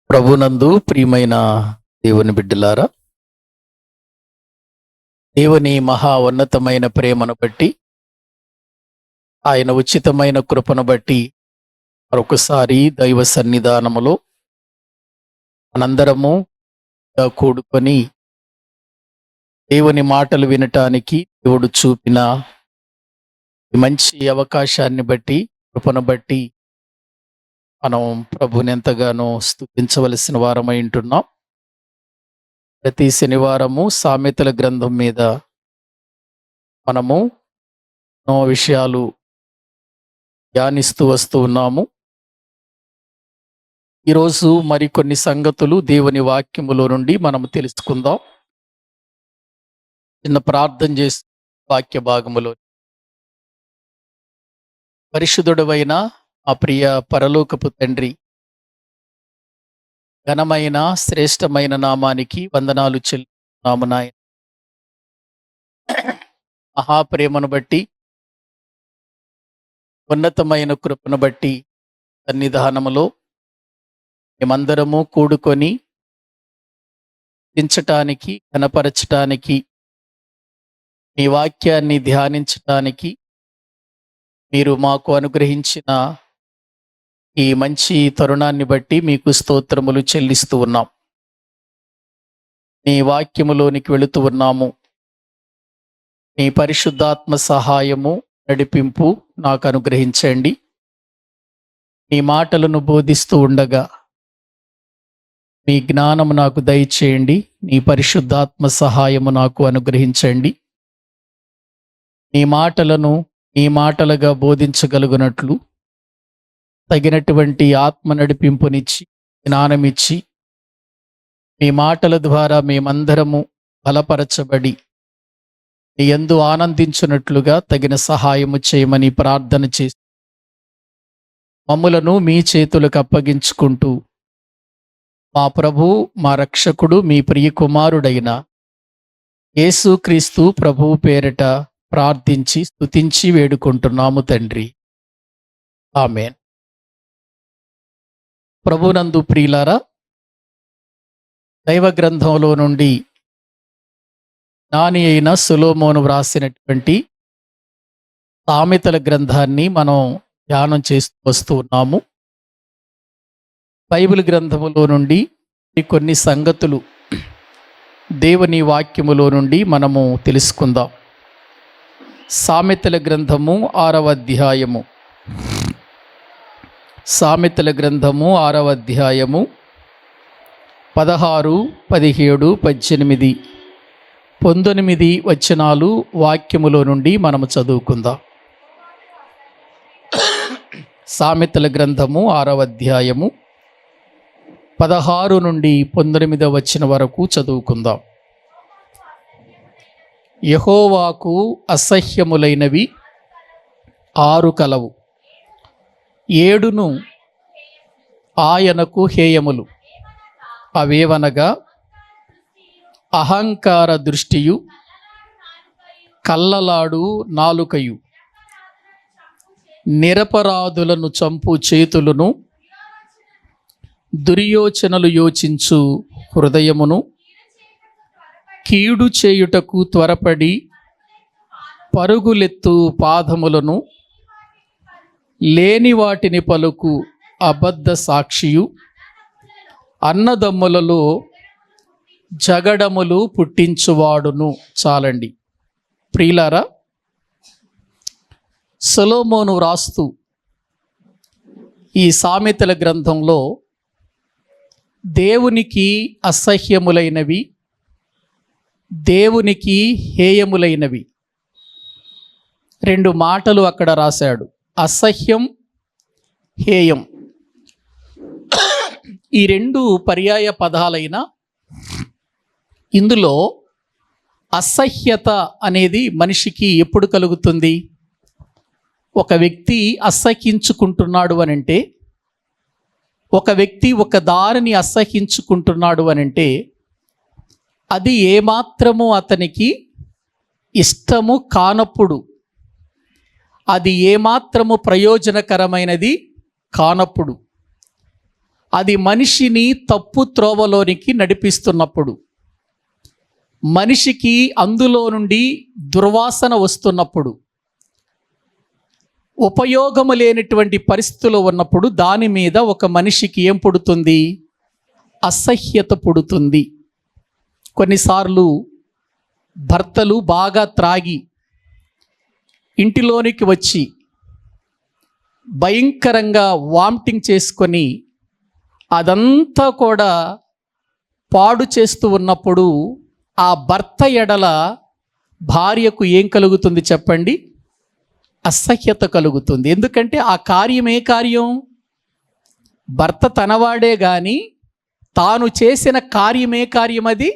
ప్రభునందు ప్రియమైన దేవుని బిడ్డలారా, దేవుని మహా ఉన్నతమైన ప్రేమను బట్టి, ఆయన ఉచితమైన కృపను బట్టి మరొకసారి దైవ సన్నిధానములో మనందరము కూడుకొని దేవుని మాటలు వినటానికి దేవుడు చూపిన ఈ మంచి అవకాశాన్ని బట్టి, కృపను బట్టి మనం ప్రభుని ఎంతగానో స్తుతించవలసిన వారమై ఉంటున్నాం. ప్రతి శనివారము సామెతల గ్రంథం మీద మనము ఎన్నో విషయాలు ధ్యానిస్తూ వస్తూ ఉన్నాము. ఈరోజు మరికొన్ని సంగతులు దేవుని వాక్యములో నుండి మనము తెలుసుకుందాం. చిన్న ప్రార్థన చేసి వాక్య భాగములో. పరిశుద్ధుడవైన ఆ ప్రియ పరలోకపు తండ్రి, ఘనమైన శ్రేష్టమైన నామానికి వందనాలు చెల్లిస్తున్నాము నాయన. మహాప్రేమను బట్టి, ఉన్నతమైన కృపను బట్టి సన్నిధానములో మేమందరము కూడుకొని దించటానికి, ఘనపరచటానికి, మీ వాక్యాన్ని ధ్యానించటానికి మీరు మాకు అనుగ్రహించిన ఈ మంచి తరుణాన్ని బట్టి మీకు స్తోత్రములు చెల్లిస్తూ ఉన్నాం. మీ వాక్యములోనికి వెళుతూ ఉన్నాము. మీ పరిశుద్ధాత్మ సహాయము, నడిపింపు నాకు అనుగ్రహించండి. మీ మాటలను బోధిస్తూ ఉండగా మీ జ్ఞానము నాకు దయచేయండి. మీ పరిశుద్ధాత్మ సహాయము నాకు అనుగ్రహించండి. మీ మాటలను మీ మాటలుగా బోధించగలుగునట్లు తగినటువంటి ఆత్మ నడిపింపునిచ్చి, జ్ఞానమిచ్చి, మీ మాటల ద్వారా మేమందరము బలపరచబడి మీ యందు ఆనందించున్నట్లుగా తగిన సహాయము చేయమని ప్రార్థన చేసి మమ్ములను మీ చేతులకు అప్పగించుకుంటూ మా ప్రభు, మా రక్షకుడు, మీ ప్రియ కుమారుడైన యేసుక్రీస్తు ప్రభువు పేరిట ప్రార్థించి స్తుతించి వేడుకుంటున్నాము తండ్రి. ఆమేన్. ప్రభునందు ప్రియులారా, దైవ గ్రంథంలో నుండి జ్ఞాని అయిన సొలొమోను వ్రాసినటువంటి సామెతల గ్రంథాన్ని మనం ధ్యానం చేస్తూ వస్తూ ఉన్నాము. బైబిల్ గ్రంథములో నుండి కొన్ని సంగతులు దేవుని వాక్యములో నుండి మనము తెలుసుకుందాం. సామెతల గ్రంథము 6వ అధ్యాయము. సామెతల గ్రంథము 6వ అధ్యాయము 16, 17, 18, 19 వచనాలు వాక్యములో నుండి మనము చదువుకుందాం. సామెతల గ్రంథము 6వ అధ్యాయము 16 నుండి 19 వచనం వరకు చదువుకుందాం. యెహోవాకు అసహ్యములైనవి 6 కలవు, 7 ఆయనకు హేయములు. అవేవనగా అహంకార దృష్టియు, కల్లలాడు నాలుకయు, నిరపరాధులను చంపు చేతులను, దుర్యోచనలు యోచించు హృదయమును, కీడు చేయుటకు త్వరపడి పరుగులెత్తు పాదములను, లేని వాటిని పలుకు అబద్ధ సాక్షియు, అన్నదమ్ములలో జగడములు పుట్టించువాడును. చాలండి ప్రియులారా, సొలొమోను వ్రాస్తూ ఈ సామెతల గ్రంథంలో దేవునికి అసహ్యములైనవి, దేవునికి హేయములైనవి 2 మాటలు అక్కడ రాశాడు. అసహ్యం, హేయం. ఈ 2 పర్యాయ పదాలైన ఇందులో అసహ్యత అనేది మనిషికి ఎప్పుడు కలుగుతుంది? ఒక వ్యక్తి అసహ్యించుకుంటున్నాడు అనంటే, ఒక వ్యక్తి ఒక దారిని అసహ్యించుకుంటున్నాడు అనంటే అది ఏమాత్రము అతనికి ఇష్టము కానప్పుడు, అది ఏమాత్రము ప్రయోజనకరమైనది కానప్పుడు, అది మనిషిని తప్పు త్రోవలోనికి నడిపిస్తున్నప్పుడు, మనిషికి అందులో నుండి దుర్వాసన వస్తున్నప్పుడు, ఉపయోగము లేనటువంటి పరిస్థితులు ఉన్నప్పుడు దాని మీద ఒక మనిషికి ఏం పుడుతుంది? అసహ్యత పుడుతుంది. కొన్నిసార్లు భర్తలు బాగా త్రాగి ఇంటిలోనికి వచ్చి భయంకరంగా వామిటింగ్ చేసుకొని అదంతా కూడా పాడు చేస్తూ ఉన్నప్పుడు ఆ భర్త ఎడల భార్యకు ఏం కలుగుతుంది చెప్పండి? అసహ్యత కలుగుతుంది. ఎందుకంటే ఆ కార్యం ఏ కార్యం? భర్త తనవాడే కానీ తాను చేసిన కార్యమే కార్యం, అది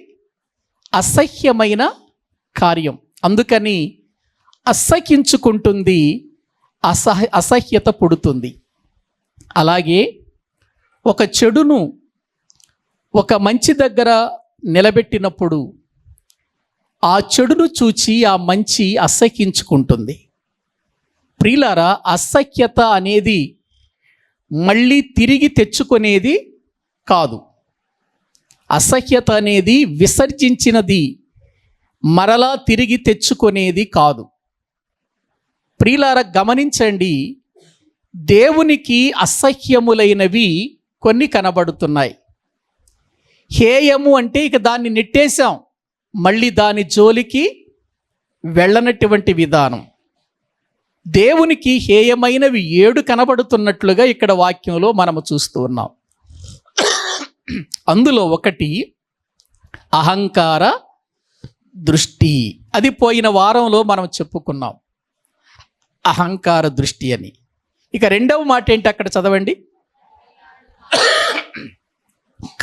అసహ్యమైన కార్యం. అందుకని అసహ్యించుకుంటుంది, అసహ్యత పుడుతుంది. అలాగే ఒక చెడును ఒక మంచి దగ్గర నిలబెట్టినప్పుడు ఆ చెడును చూచి ఆ మంచి అసహ్యించుకుంటుంది. ప్రియులారా, అసహ్యత అనేది మళ్ళీ తిరిగి తెచ్చుకునేది కాదు. అసహ్యత అనేది విసర్జించినది మరలా తిరిగి తెచ్చుకునేది కాదు. ప్రియులారా, గమనించండి, దేవునికి అసహ్యములైనవి కొన్ని కనబడుతున్నాయి. హేయము అంటే ఇక దాన్ని నెట్టేశాం, మళ్ళీ దాని జోలికి వెళ్ళనటువంటి విధానం. దేవునికి హేయమైనవి 7 కనబడుతున్నట్లుగా ఇక్కడ వాక్యంలో మనము చూస్తూ ఉన్నాం. అందులో ఒకటి అహంకార దృష్టి. అది పోయిన వారంలో మనం చెప్పుకున్నాం, అహంకార దృష్టి అని. ఇక రెండవ మాట ఏంటి అక్కడ చదవండి?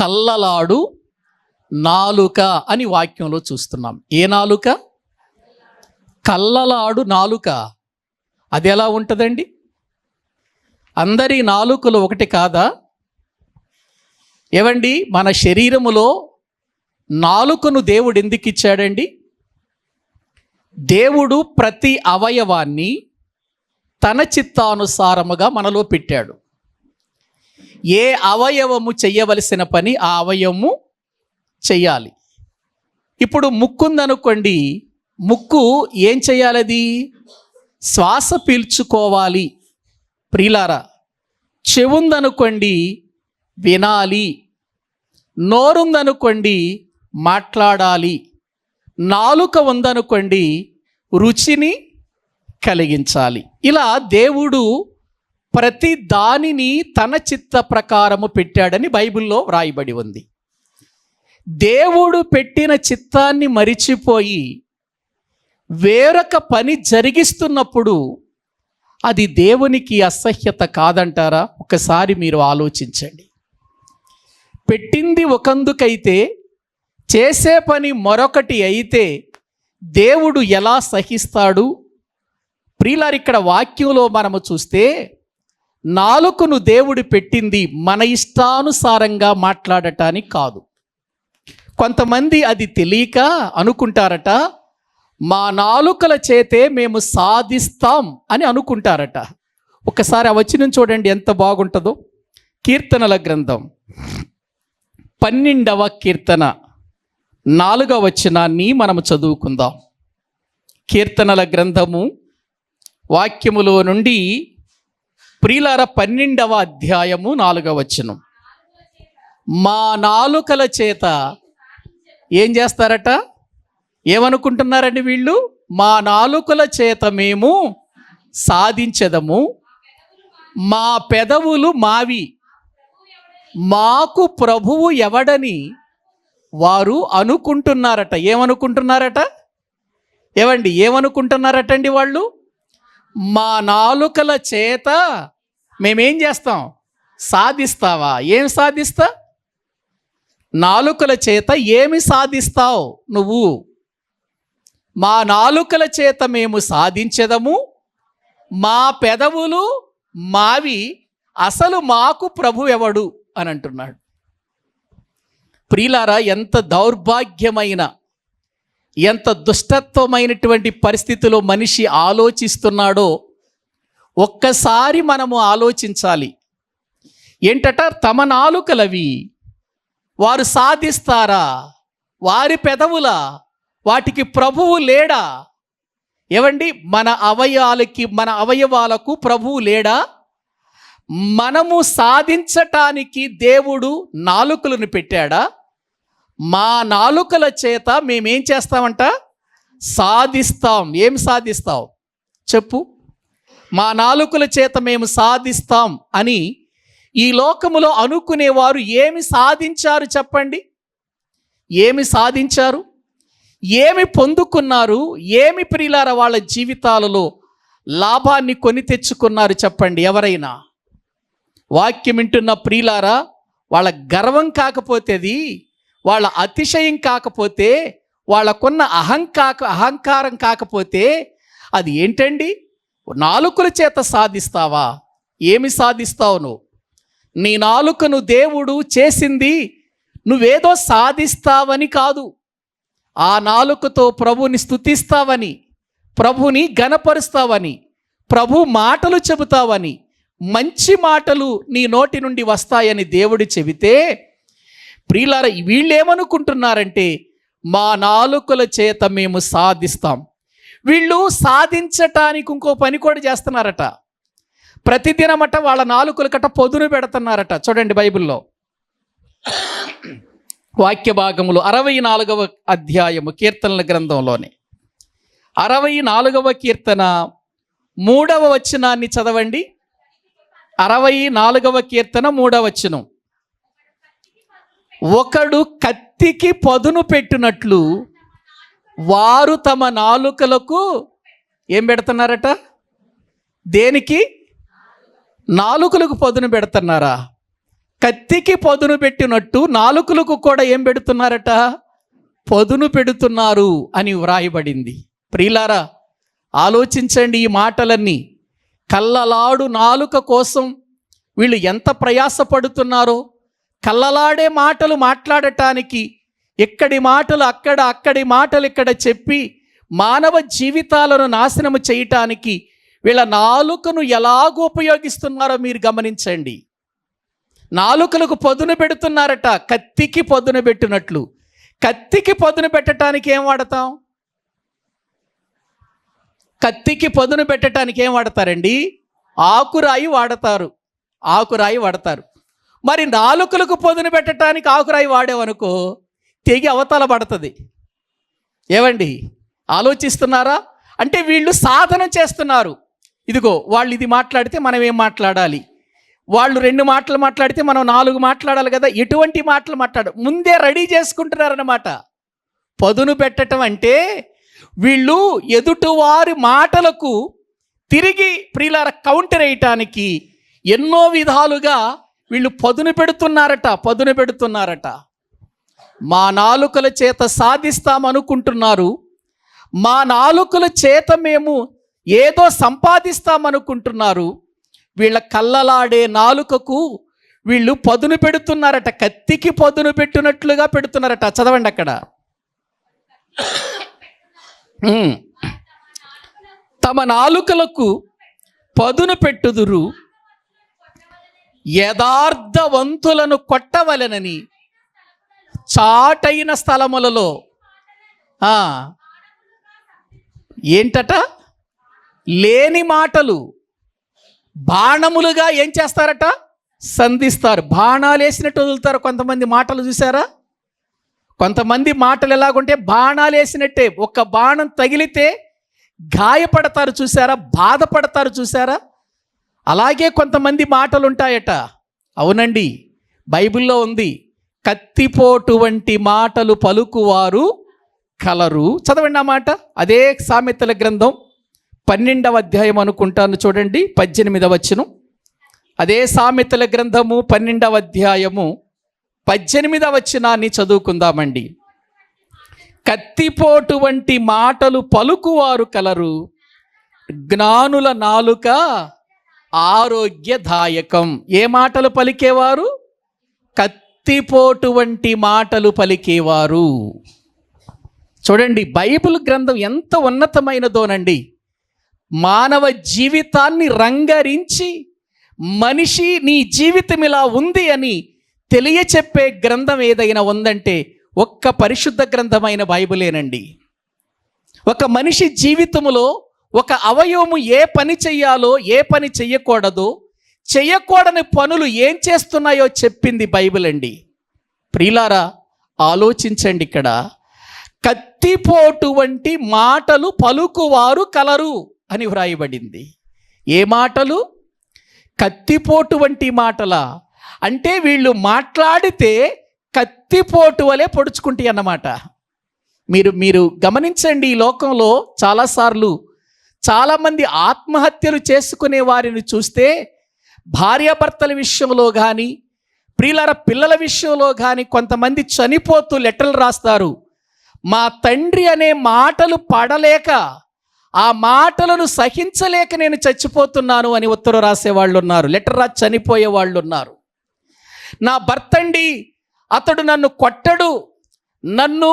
కల్లలాడు నాలుక అని వాక్యంలో చూస్తున్నాం. ఏ నాలుక? కల్లలాడు నాలుక. అది ఎలా ఉంటుందండి? అందరి నాలుకలు ఒకటి కాదా? ఏవండి, మన శరీరములో నాలుకను దేవుడు ఎందుకు ఇచ్చాడండి? దేవుడు ప్రతి అవయవాన్ని తన చిత్తానుసారముగా మనలో పెట్టాడు. ఏ అవయవము చెయ్యవలసిన పని ఆ అవయవము చెయ్యాలి. ఇప్పుడు ముక్కు ఉందనుకోండి, ముక్కు ఏం చెయ్యాలి? అది శ్వాస పీల్చుకోవాలి. ప్రియులారా, చెవుందనుకోండి వినాలి, నోరుందనుకోండి మాట్లాడాలి, నాలుక ఉందనుకోండి రుచిని కలిగించాలి. ఇలా దేవుడు ప్రతి దానిని తన చిత్త ప్రకారము పెట్టాడని బైబిల్లో వ్రాయబడి ఉంది. దేవుడు పెట్టిన చిత్తాన్ని మరిచిపోయి వేరొక పని జరిగిస్తున్నప్పుడు అది దేవునికి అసహ్యత కాదంటారా? ఒకసారి మీరు ఆలోచించండి. పెట్టింది ఒకందుకైతే చేసే పని మరొకటి అయితే దేవుడు ఎలా సహిస్తాడు? ప్రియులారు, ఇక్కడ వాక్యంలో మనము చూస్తే నాలుకను దేవుడు పెట్టింది మన ఇష్టానుసారంగా మాట్లాడటానికి కాదు. కొంతమంది అది తెలియక అనుకుంటారట, మా నాలుకల చేతే మేము సాధిస్తాం అని అనుకుంటారట. ఒకసారి ఆ వచనం చూడండి ఎంత బాగుంటుందో. కీర్తనల గ్రంథం 12వ కీర్తన 4వ వచనాన్ని మనము చదువుకుందాం. కీర్తనల గ్రంథము వాక్యములో నుండి ప్రియులార 12వ అధ్యాయము 4వ వచనం. మా నాలుకల చేత ఏం చేస్తారట? ఏమనుకుంటున్నారండి వీళ్ళు? మా నాలుకల చేత మేము సాధించెదము, మా పెదవులు మావి, మాకు ప్రభువు ఎవడని వారు అనుకుంటున్నారట. ఏమనుకుంటున్నారట? ఏవండి, ఏమనుకుంటున్నారటండి వాళ్ళు? మా నాలుకల చేత మేమేం చేస్తాం? సాధిస్తావా? ఏం సాధిస్తా? నాలుకల చేత ఏమి సాధిస్తావు నువ్వు? మా నాలుకల చేత మేము సాధించెదము, మా పెదవులు మావి, అసలు మాకు ప్రభు ఎవడు అని అంటున్నాడు. ప్రియులారా, ఎంత దౌర్భాగ్యమైన, ఎంత దుష్టత్వమైనటువంటి పరిస్థితిలో మనిషి ఆలోచిస్తున్నాడో ఒక్కసారి మనము ఆలోచించాలి. ఏంటట? తమ నాలుకలవి, వారు సాధిస్తారా? వారి పెదవుల, వాటికి ప్రభువు లేడా? ఏవండి, మన అవయవాలకు ప్రభువు లేడా? మనము సాధించటానికి దేవుడు నాలుకలను పెట్టాడా? మా నాలుకల చేత మేమేం చేస్తామంట? సాధిస్తాం. ఏం సాధిస్తాం చెప్పు? మా నాలుకల చేత మేము సాధిస్తాం అని ఈ లోకములో అనుకునేవారు ఏమి సాధించారు చెప్పండి? ఏమి సాధించారు? ఏమి పొందుకున్నారు? ఏమి ప్రియులారా వాళ్ళ జీవితాలలో లాభాన్ని కొని తెచ్చుకున్నారు చెప్పండి ఎవరైనా? వాక్యం వింటున్న ప్రియులారా, వాళ్ళ గర్వం కాకపోతే, అది వాళ్ళ అతిశయం కాకపోతే, వాళ్ళకున్న అహంకారం కాకపోతే అది ఏంటండి? నాలుకల చేత సాధిస్తావా? ఏమి సాధిస్తావు నువ్వు? నీ నాలుకను దేవుడు చేసింది నువ్వేదో సాధిస్తావని కాదు. ఆ నాలుకతో ప్రభుని స్తుతిస్తావని, ప్రభుని ఘనపరుస్తావని, ప్రభు మాటలు చెబుతావని, మంచి మాటలు నీ నోటి నుండి వస్తాయని దేవుడు చెబితే, ప్రియులారా వీళ్ళేమనుకుంటున్నారంటే మా నాలుకల చేత మేము సాధిస్తాం. వీళ్ళు సాధించటానికి ఇంకో పని కూడా చేస్తున్నారట. ప్రతిదినమట వాళ్ళ నాలుకలకట పొదును పెడుతున్నారట. చూడండి బైబిల్లో వాక్య భాగములు 64వ అధ్యాయము కీర్తనల గ్రంథంలోని 64వ కీర్తన 3వ వచనాన్ని చదవండి. 64వ కీర్తన 3వ వచనం. ఒకడు కత్తికి పదును పెట్టినట్లు వారు తమ నాలుకలకు ఏం పెడుతున్నారట? దేనికి? నాలుకలకు పదును పెడుతున్నారా? కత్తికి పదును పెట్టినట్టు నాలుకలకు కూడా ఏం పెడుతున్నారట? పదును పెడుతున్నారు అని వ్రాయబడింది. ప్రియులారా ఆలోచించండి ఈ మాటలన్నీ. కళ్ళలాడు నాలుక కోసం వీళ్ళు ఎంత ప్రయాసపడుతున్నారో. కళ్ళలాడే మాటలు మాట్లాడటానికి ఎక్కడి మాటలు అక్కడ, అక్కడి మాటలు ఇక్కడ చెప్పి మానవ జీవితాలను నాశనము చేయటానికి వీళ్ళ నాలుకను ఎలాగో ఉపయోగిస్తున్నారో మీరు గమనించండి. నాలుకలకు పదును పెడుతున్నారట, కత్తికి పదును పెట్టినట్లు. కత్తికి పదును పెట్టడానికి ఏం వాడతాం? కత్తికి పదును పెట్టడానికి ఏం వాడతారండి? ఆకురాయి వాడతారు. ఆకురాయి వాడతారు. మరి నాలుకలకు పదును పెట్టడానికి ఆకురాయి వాడేవనుకో తెగి అవతల పడుతుంది. ఏవండి ఆలోచిస్తున్నారా? అంటే వీళ్ళు సాధన చేస్తున్నారు. ఇదిగో వాళ్ళు ఇది మాట్లాడితే మనం ఏం మాట్లాడాలి, వాళ్ళు 2 మాటలు మాట్లాడితే మనం 4 మాట్లాడాలి కదా. ఎటువంటి మాటలు ముందే రెడీ చేసుకుంటున్నారన్నమాట. పదును పెట్టడం అంటే వీళ్ళు ఎదుటివారి మాటలకు తిరిగి ప్రియులార కౌంటర్ వేయటానికి ఎన్నో విధాలుగా వీళ్ళు పదును పెడుతున్నారట. మా నాలుకల చేత సాధిస్తామనుకుంటున్నారు. మా నాలుకల చేత మేము ఏదో సంపాదిస్తామనుకుంటున్నారు. వీళ్ళ కళ్ళలాడే నాలుకకు వీళ్ళు పదును పెడుతున్నారట. కత్తికి పదును పెట్టినట్లుగా పెడుతున్నారట. చదవండి అక్కడ. తమ నాలుకలకు పదును పెట్టుదురు, యథార్థవంతులను కొట్టవలెనని చాటైన స్థలములలో ఏంటట? లేని మాటలు బాణములుగా ఏం చేస్తారట? సంధిస్తారు. బాణాలు వేసినట్టు వదులుతారు కొంతమంది మాటలు. చూసారా? కొంతమంది మాటలు ఎలాగుంటే బాణాలు వేసినట్టే. ఒక బాణం తగిలితే గాయపడతారు చూసారా? బాధపడతారు చూసారా? అలాగే కొంతమంది మాటలు ఉంటాయట. అవునండి, బైబిల్లో ఉంది, కత్తిపోటు వంటి మాటలు పలుకువారు కలరు. చదవండి ఆ మాట. అదే సామెతల గ్రంథం 12వ అధ్యాయం అనుకుంటాను, చూడండి 18వ వచనం. అదే సామెతల గ్రంథము 12వ అధ్యాయము 18వ వచనాన్ని చదువుకుందామండి. కత్తిపోటు వంటి మాటలు పలుకువారు కలరు, జ్ఞానుల నాలుక ఆరోగ్యదాయకం. ఏ మాటలు పలికేవారు? కత్తిపోటు వంటి మాటలు పలికేవారు. చూడండి బైబిల్ గ్రంథం ఎంత ఉన్నతమైనదోనండి. మానవ జీవితాన్ని రంగరించి మనిషి నీ జీవితం ఇలా ఉంది అని తెలియచెప్పే గ్రంథం ఏదైనా ఉందంటే ఒక్క పరిశుద్ధ గ్రంథమైన బైబిలేనండి. ఒక మనిషి జీవితంలో ఒక అవయవము ఏ పని చెయ్యాలో ఏ పని చెయ్యకూడదో, చెయ్యకూడని పనులు ఏం చేస్తున్నాయో చెప్పింది బైబిల్ అండి. ప్రియులారా, ఆలోచించండి. ఇక్కడ కత్తిపోటు వంటి మాటలు పలుకువారు కలరు అని వ్రాయబడింది. ఏ మాటలు? కత్తిపోటు వంటి మాటలా? అంటే వీళ్ళు మాట్లాడితే కత్తిపోటు వలె పొడుచుకుంటాయి అన్నమాట. మీరు గమనించండి, ఈ లోకంలో చాలాసార్లు చాలామంది ఆత్మహత్యలు చేసుకునే వారిని చూస్తే భార్యాభర్తల విషయంలో కానీ, ప్రియులార పిల్లల విషయంలో కానీ కొంతమంది చనిపోతూ లెటర్లు రాస్తారు. మా తండ్రి అనే మాటలు పడలేక, ఆ మాటలను సహించలేక నేను చచ్చిపోతున్నాను అని ఉత్తరం రాసేవాళ్ళు ఉన్నారు. లెటర్ రాసి చనిపోయే వాళ్ళు ఉన్నారు. నా భర్త అండి, అతడు నన్ను కొట్టడు, నన్ను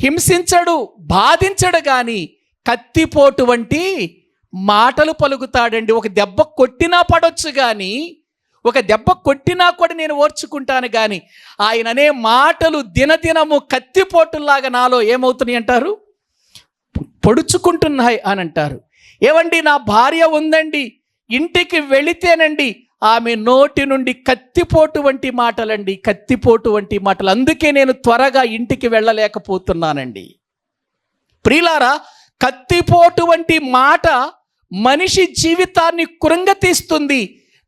హింసించడు, బాధించడు, కానీ కత్తిపోటు వంటి మాటలు పలుకుతాడండి. ఒక దెబ్బ కొట్టినా పడవచ్చు, కానీ ఒక దెబ్బ కొట్టినా కూడా నేను ఓర్చుకుంటాను, కానీ ఆయన అనే మాటలు దినదినము కత్తిపోటులాగా నాలో ఏమవుతున్నాయి అంటారు? పొడుచుకుంటున్నాయి అని అంటారు. ఏవండి, నా భార్య ఉందండి, ఇంటికి వెళితేనండి ఆమె నోటి నుండి కత్తిపోటు వంటి మాటలండి, కత్తిపోటు వంటి మాటలు. అందుకే నేను త్వరగా ఇంటికి వెళ్ళలేకపోతున్నానండి. ప్రియులారా, కత్తిపోటు వంటి మాట మనిషి జీవితాన్ని కృంగతీస్తుంది.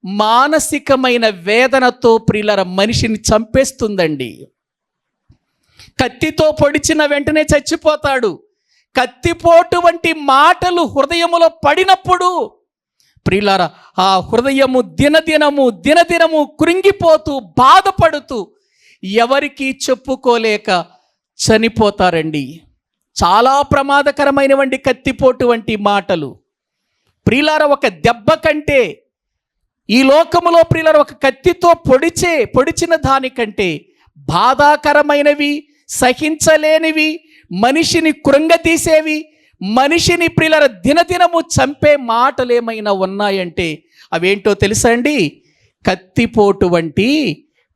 మానసికమైన వేదనతో ప్రియులారా మనిషిని చంపేస్తుందండి. కత్తితో పొడిచిన వెంటనే చచ్చిపోతాడు. కత్తిపోటు వంటి మాటలు హృదయములో పడినప్పుడు ప్రియులారా ఆ హృదయము దినదినము కృంగిపోతూ బాధపడుతూ ఎవరికి చెప్పుకోలేక చనిపోతారండి. చాలా ప్రమాదకరమైనవండి కత్తిపోటు వంటి మాటలు. ప్రియులారా, ఒక దెబ్బ కంటే ఈ లోకములో ప్రియులారా ఒక కత్తితో పొడిచిన దానికంటే బాధాకరమైనవి, సహించలేనివి, మనిషిని కృంగతీసేవి, మనిషిని ప్రియులారా దినదినము చంపే మాటలు ఏమైనా ఉన్నాయంటే అవేంటో తెలుసా అండి? కత్తిపోటు వంటి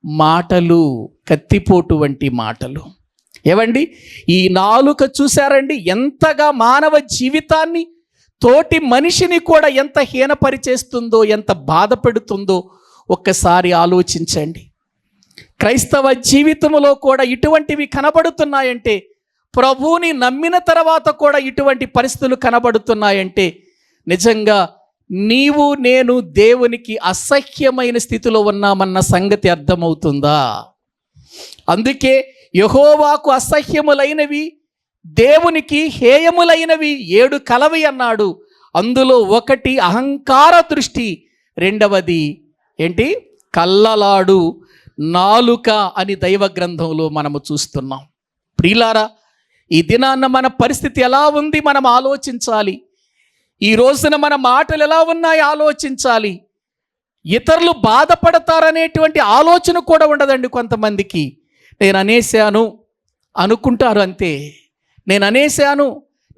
మాటలు. కత్తిపోటు వంటి మాటలు. ఏవండి, ఈ నాలుక చూశారండి ఎంతగా మానవ జీవితాన్ని, తోటి మనిషిని కూడా ఎంత హీనపరిచేస్తుందో, ఎంత బాధ పెడుతుందో ఒక్కసారి ఆలోచించండి. క్రైస్తవ జీవితంలో కూడా ఇటువంటివి కనబడుతున్నాయంటే, ప్రభువుని నమ్మిన తర్వాత కూడా ఇటువంటి పరిస్థితులు కనబడుతున్నాయంటే నిజంగా నీవు నేను దేవునికి అసహ్యమైన స్థితిలో ఉన్నామన్న సంగతి అర్థమవుతుందా? అందుకే యెహోవాకు అసహ్యములైనవి, దేవునికి హేయములైనవి 7 కలవి అన్నాడు. అందులో ఒకటి అహంకార దృష్టి, రెండవది ఏంటి? కల్లలాడు నాలుక అని దైవ గ్రంథంలో మనము చూస్తున్నాం. ప్రియులారా, ఈ దినాన్న మన పరిస్థితి ఎలా ఉంది మనం ఆలోచించాలి. ఈ రోజున మన మాటలు ఎలా ఉన్నాయి ఆలోచించాలి. ఇతరులు బాధపడతారనేటువంటి ఆలోచన కూడా ఉండదండి కొంతమందికి. నేను అనేశాను అనుకుంటారు అంతే. నేను అనేశాను,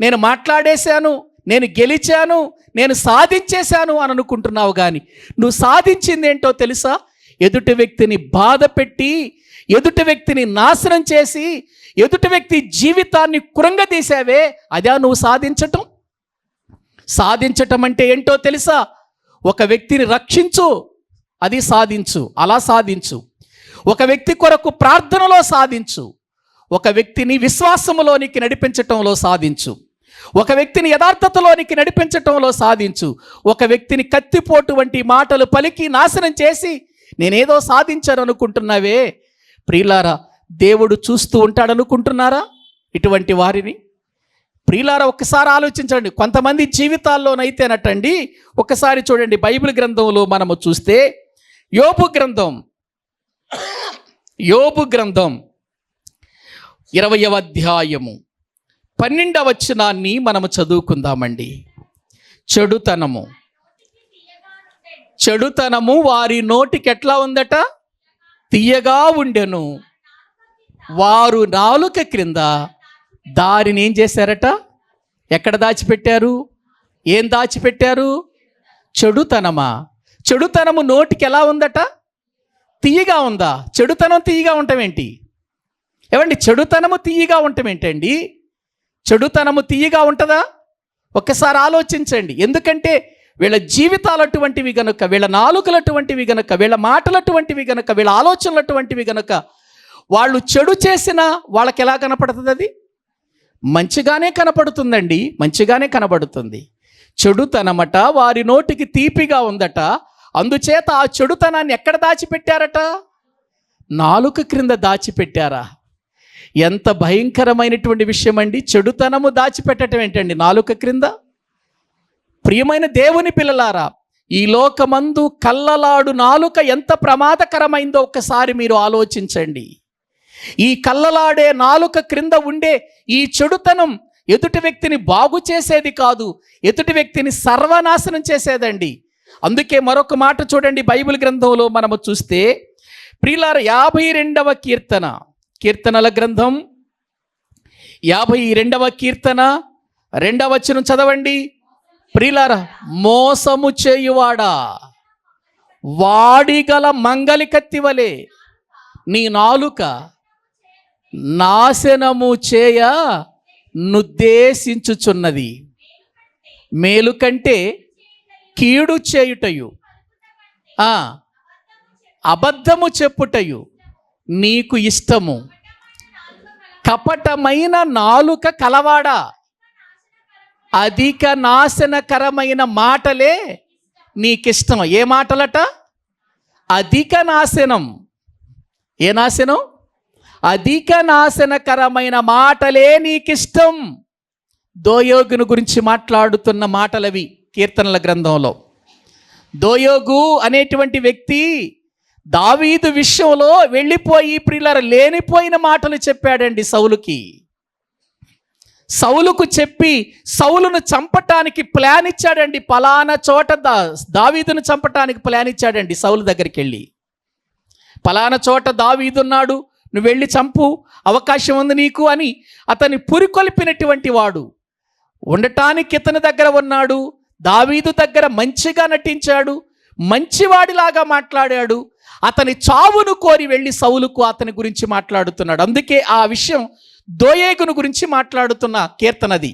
నేను మాట్లాడేశాను, నేను గెలిచాను, నేను సాధించేశాను అని అనుకుంటున్నావు, కానీ నువ్వు సాధించింది ఏంటో తెలుసా? ఎదుటి వ్యక్తిని బాధ పెట్టి, ఎదుటి వ్యక్తిని నాశనం చేసి, ఎదుటి వ్యక్తి జీవితాన్ని కృంగదీసావే, అదే నువ్వు సాధించటం. సాధించటం అంటే ఏంటో తెలుసా? ఒక వ్యక్తిని రక్షించు, అది సాధించు, అలా సాధించు. ఒక వ్యక్తి కొరకు ప్రార్థనలో సాధించు, ఒక వ్యక్తిని విశ్వాసములోనికి నడిపించటంలో సాధించు, ఒక వ్యక్తిని యథార్థతలోనికి నడిపించటంలో సాధించు. ఒక వ్యక్తిని కత్తిపోటు వంటి మాటలు పలికి నాశనం చేసి నేనేదో సాధించాను అనుకుంటున్నావే, ప్రియులారా దేవుడు చూస్తూ ఉంటాడనుకుంటున్నారా ఇటువంటి వారిని? ప్రియులారా, ఒక్కసారి ఆలోచించండి. కొంతమంది జీవితాల్లోనైతేనటండి, ఒక్కసారి చూడండి బైబిల్ గ్రంథంలో మనము చూస్తే యోబు గ్రంథం 20వ అధ్యాయము 12వ వచనాన్ని మనము చదువుకుందామండి. చెడుతనము వారి నోటికి ఎట్లా ఉందట? తీయగా ఉండెను. వారు నాలుక క్రింద దారిని ఏం చేశారట? ఎక్కడ దాచిపెట్టారు? ఏం దాచిపెట్టారు? చెడుతనమా? చెడుతనము నోటికి ఎలా ఉందట? తీయగా ఉందా? చెడుతనం తీయగా ఉండటం ఏంటి? ఏమండి, చెడుతనము తీయగా ఉండటం ఏంటండి? చెడుతనము తీయగా ఉంటుందా? ఒక్కసారి ఆలోచించండి. ఎందుకంటే వీళ్ళ జీవితాలు అటువంటివి గనుక, వీళ్ళ నాలుకలు అటువంటివి గనుక, వీళ్ళ మాటలు అటువంటివి గనుక, వీళ్ళ ఆలోచనలు అటువంటివి గనుక, వాళ్ళు చెడు చేసినా వాళ్ళకి ఎలా కనపడుతుంది? అది మంచిగానే కనపడుతుందండి, మంచిగానే కనబడుతుంది. చెడుతనమట వారి నోటికి తీపిగా ఉందట. అందుచేత ఆ చెడుతనాన్ని ఎక్కడ దాచిపెట్టారట? నాలుక క్రింద దాచిపెట్టారా? ఎంత భయంకరమైనటువంటి విషయం అండి! చెడుతనము దాచిపెట్టడం ఏంటండి నాలుక క్రింద? ప్రియమైన దేవుని పిల్లలారా, ఈ లోకమందు కల్లలాడు నాలుక ఎంత ప్రమాదకరమైందో ఒక్కసారి మీరు ఆలోచించండి. ఈ కల్లలాడే నాలుక క్రింద ఉండే ఈ చెడుతనం ఎదుటి వ్యక్తిని బాగు చేసేది కాదు, ఎదుటి వ్యక్తిని సర్వనాశనం చేసేదండి. అందుకే మరొక మాట చూడండి, బైబిల్ గ్రంథంలో మనము చూస్తే ప్రియులారా 52వ కీర్తన, కీర్తనల గ్రంథం 52వ కీర్తన 2వ వచనం చదవండి. ప్రియులారా, మోసము చేయువాడా, వాడిగల మంగలి కత్తివలే నీ నాలుక నాశనము చేయ నుద్దేశించుచున్నది. మేలు కంటే కీడు చేయుటయు అబద్ధము చెప్పుటయు నీకు ఇష్టము. కపటమైన నాలుక కలవాడా, అధిక నాశనకరమైన మాటలే నీకిష్టం. ఏ మాటలట? అధిక నాశనం. ఏ నాశనం? అధిక నాశనకరమైన మాటలే నీకిష్టం. దోయోగుని గురించి మాట్లాడుతున్న మాటలవి కీర్తనల గ్రంథంలో. దోయోగు అనేటువంటి వ్యక్తి దావీదు విషయంలో వెళ్ళిపోయి ప్రియులారా లేనిపోయిన మాటలు చెప్పాడండి సౌలుకి. సౌలుకు చెప్పి సౌలును చంపటానికి ప్లాన్ ఇచ్చాడండి. పలానా చోట దావీదును చంపటానికి ప్లాన్ ఇచ్చాడండి సౌలు దగ్గరికి వెళ్ళి. పలానా చోట దావీదున్నాడు, నువ్వు వెళ్ళి చంపు, అవకాశం ఉంది నీకు అని అతన్ని పురికొల్పినటువంటి వాడు. ఉండటానికి ఇతని దగ్గర ఉన్నాడు, దావీదు దగ్గర మంచిగా నటించాడు, మంచివాడిలాగా మాట్లాడాడు. అతని చావును కోరి వెళ్ళి సౌలుకు అతని గురించి మాట్లాడుతున్నాడు. అందుకే ఆ విషయం దోయేగును గురించి మాట్లాడుతున్న కీర్తనది.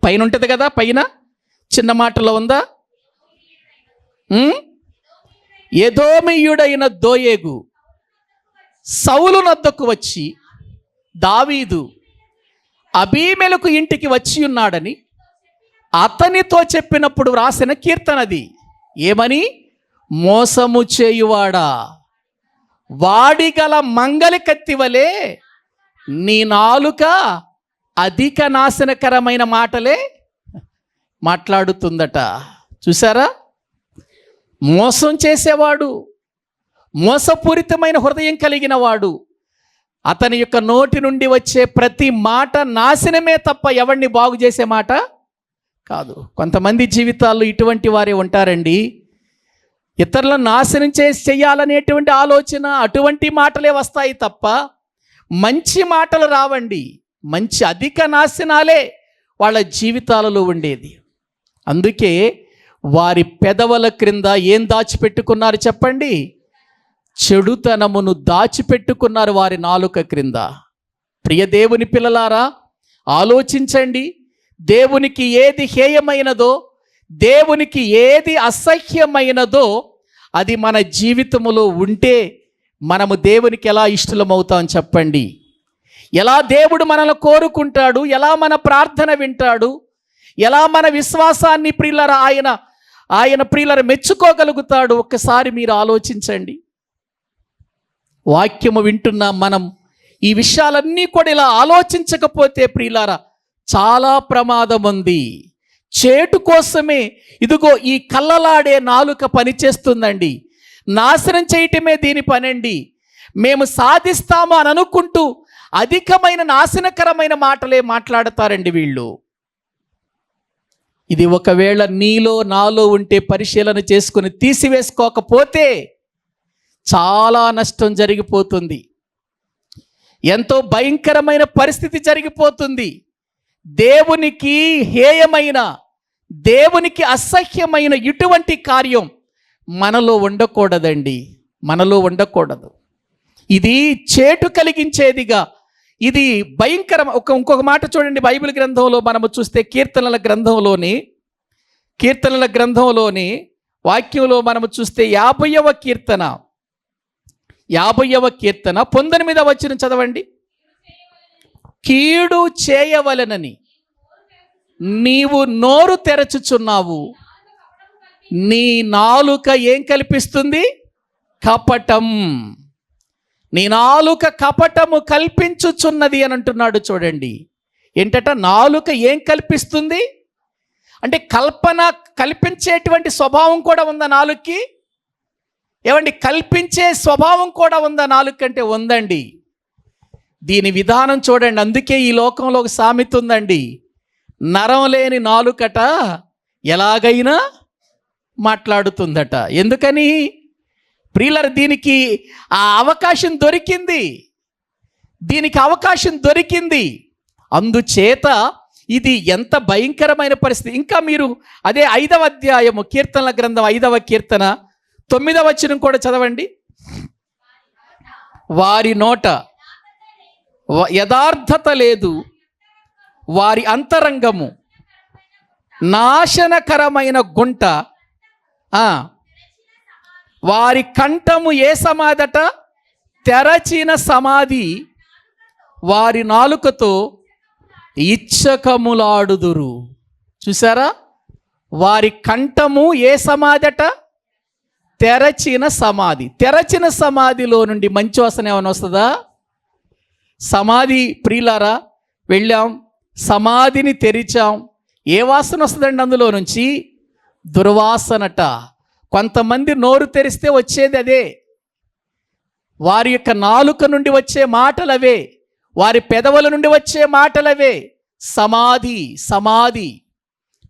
పైన ఉంటుంది కదా, పైన చిన్న మాటలో ఉందా? ఎదోమీయుడైన దోయేగు సౌలు నద్దకు వచ్చి దావీదు అబీమెలకు ఇంటికి వచ్చి ఉన్నాడని అతనితో చెప్పినప్పుడు రాసిన కీర్తనది. ఏమని? మోసము చేయువాడా, వాడిగల మంగలి కత్తివలే నీ నాలుక అధిక నాశనకరమైన మాటలే మాట్లాడుతుందట. చూసారా? మోసం చేసేవాడు, మోసపూరితమైన హృదయం కలిగిన వాడు, అతని యొక్క నోటి నుండి వచ్చే ప్రతి మాట నాశనమే తప్ప ఎవరిని బాగు చేసే మాట కాదు. కొంతమంది జీవితాల్లో ఇటువంటి వారే ఉంటారండి. ఇతరులను నాశనం చేయాలనేటువంటి ఆలోచన, అటువంటి మాటలే వస్తాయి తప్ప మంచి మాటలు రావండి. మంచి అధిక నాశనాలే వాళ్ళ జీవితాలలో ఉండేది. అందుకే వారి పెదవుల క్రింద ఏం దాచిపెట్టుకున్నారు చెప్పండి? చెడుతనమును దాచిపెట్టుకున్నారు వారి నాలుక క్రింద. ప్రియ దేవుని పిల్లలారా, ఆలోచించండి. దేవునికి ఏది హేయమైనదో, దేవునికి ఏది అసహ్యమైనదో అది మన జీవితములో ఉంటే మనము దేవునికి ఎలా ఇష్టలమవుతాం చెప్పండి? ఎలా దేవుడు మనల్ని కోరుకుంటాడు? ఎలా మన ప్రార్థన వింటాడు? ఎలా మన విశ్వాసాన్ని ప్రియులారా ఆయన ప్రియులారా మెచ్చుకోగలుగుతాడు? ఒక్కసారి మీరు ఆలోచించండి. వాక్యము వింటున్న మనం ఈ విషయాలన్నీ కూడా ఇలా ఆలోచించకపోతే ప్రియులారా చాలా ప్రమాదం ఉంది. చేటు కోసమే ఇదిగో ఈ కల్లలాడే నాలుక పనిచేస్తుందండి. నాశనం చేయటమే దీని పనండి. మేము సాధిస్తాము అని అనుకుంటూ అధికమైన నాశనకరమైన మాటలే మాట్లాడతారండి వీళ్ళు. ఇది ఒకవేళ నీలో నాలో ఉంటే పరిశీలన చేసుకుని తీసివేసుకోకపోతే చాలా నష్టం జరిగిపోతుంది. ఎంతో భయంకరమైన పరిస్థితి జరిగిపోతుంది. దేవునికి హేయమైన, దేవునికి అసహ్యమైన ఇటువంటి కార్యం మనలో ఉండకూడదండి, మనలో ఉండకూడదు. ఇది చేటు కలిగించేదిగా, ఇది భయంకరం. ఇంకొక మాట చూడండి, బైబిల్ గ్రంథంలో మనము చూస్తే కీర్తనల గ్రంథంలోని వాక్యంలో మనము చూస్తే 50వ కీర్తన 19వ వచనం చదవండి. కీడు చేయవలెనని నీవు నోరు తెరచుచున్నావు, నీ నాలుక ఏం కల్పిస్తుంది? కపటం. నీ నాలుక కపటము కల్పించుచున్నది అని అంటున్నాడు. చూడండి, ఏంటట నాలుక ఏం కల్పిస్తుంది అంటే కల్పించేటువంటి స్వభావం కూడా ఉందా నాలుకకి? ఏమండి, కల్పించే స్వభావం కూడా ఉందా నాలుక అంటే? ఉందండి. దీని విధానం చూడండి. అందుకే ఈ లోకంలో ఒక సామెత ఉందండి, నరం లేని నాలుకట ఎలాగైనా మాట్లాడుతుందట. ఎందుకని ప్రియులారా? దీనికి అవకాశం దొరికింది. అందుచేత ఇది ఎంత భయంకరమైన పరిస్థితి. ఇంకా మీరు అదే 5వ అధ్యాయము కీర్తనల గ్రంథం 5వ కీర్తన 9వ వచనం కూడా చదవండి. వారి నోట యథార్థత లేదు, వారి అంతరంగము నాశనకరమైన గుంట, వారి కంఠము ఏ సమాధట? తెరచిన సమాధి, వారి నాలుకతో ఇచ్చకములాడుదురు. చూసారా? వారి కంఠము ఏ సమాధట? తెరచిన సమాధి. తెరచిన సమాధిలో నుండి మంచి వాసన ఏమైనా వస్తుందా? సమాధి ప్రియులారా, వెళ్ళాం, సమాధిని తెరిచాం, ఏ వాసన వస్తుందండి అందులో నుంచి? దుర్వాసనట. కొంతమంది నోరు తెరిస్తే వచ్చేది అదే, వారి యొక్క నాలుక నుండి వచ్చే మాటలవే, వారి పెదవుల నుండి వచ్చే మాటలవే. సమాధి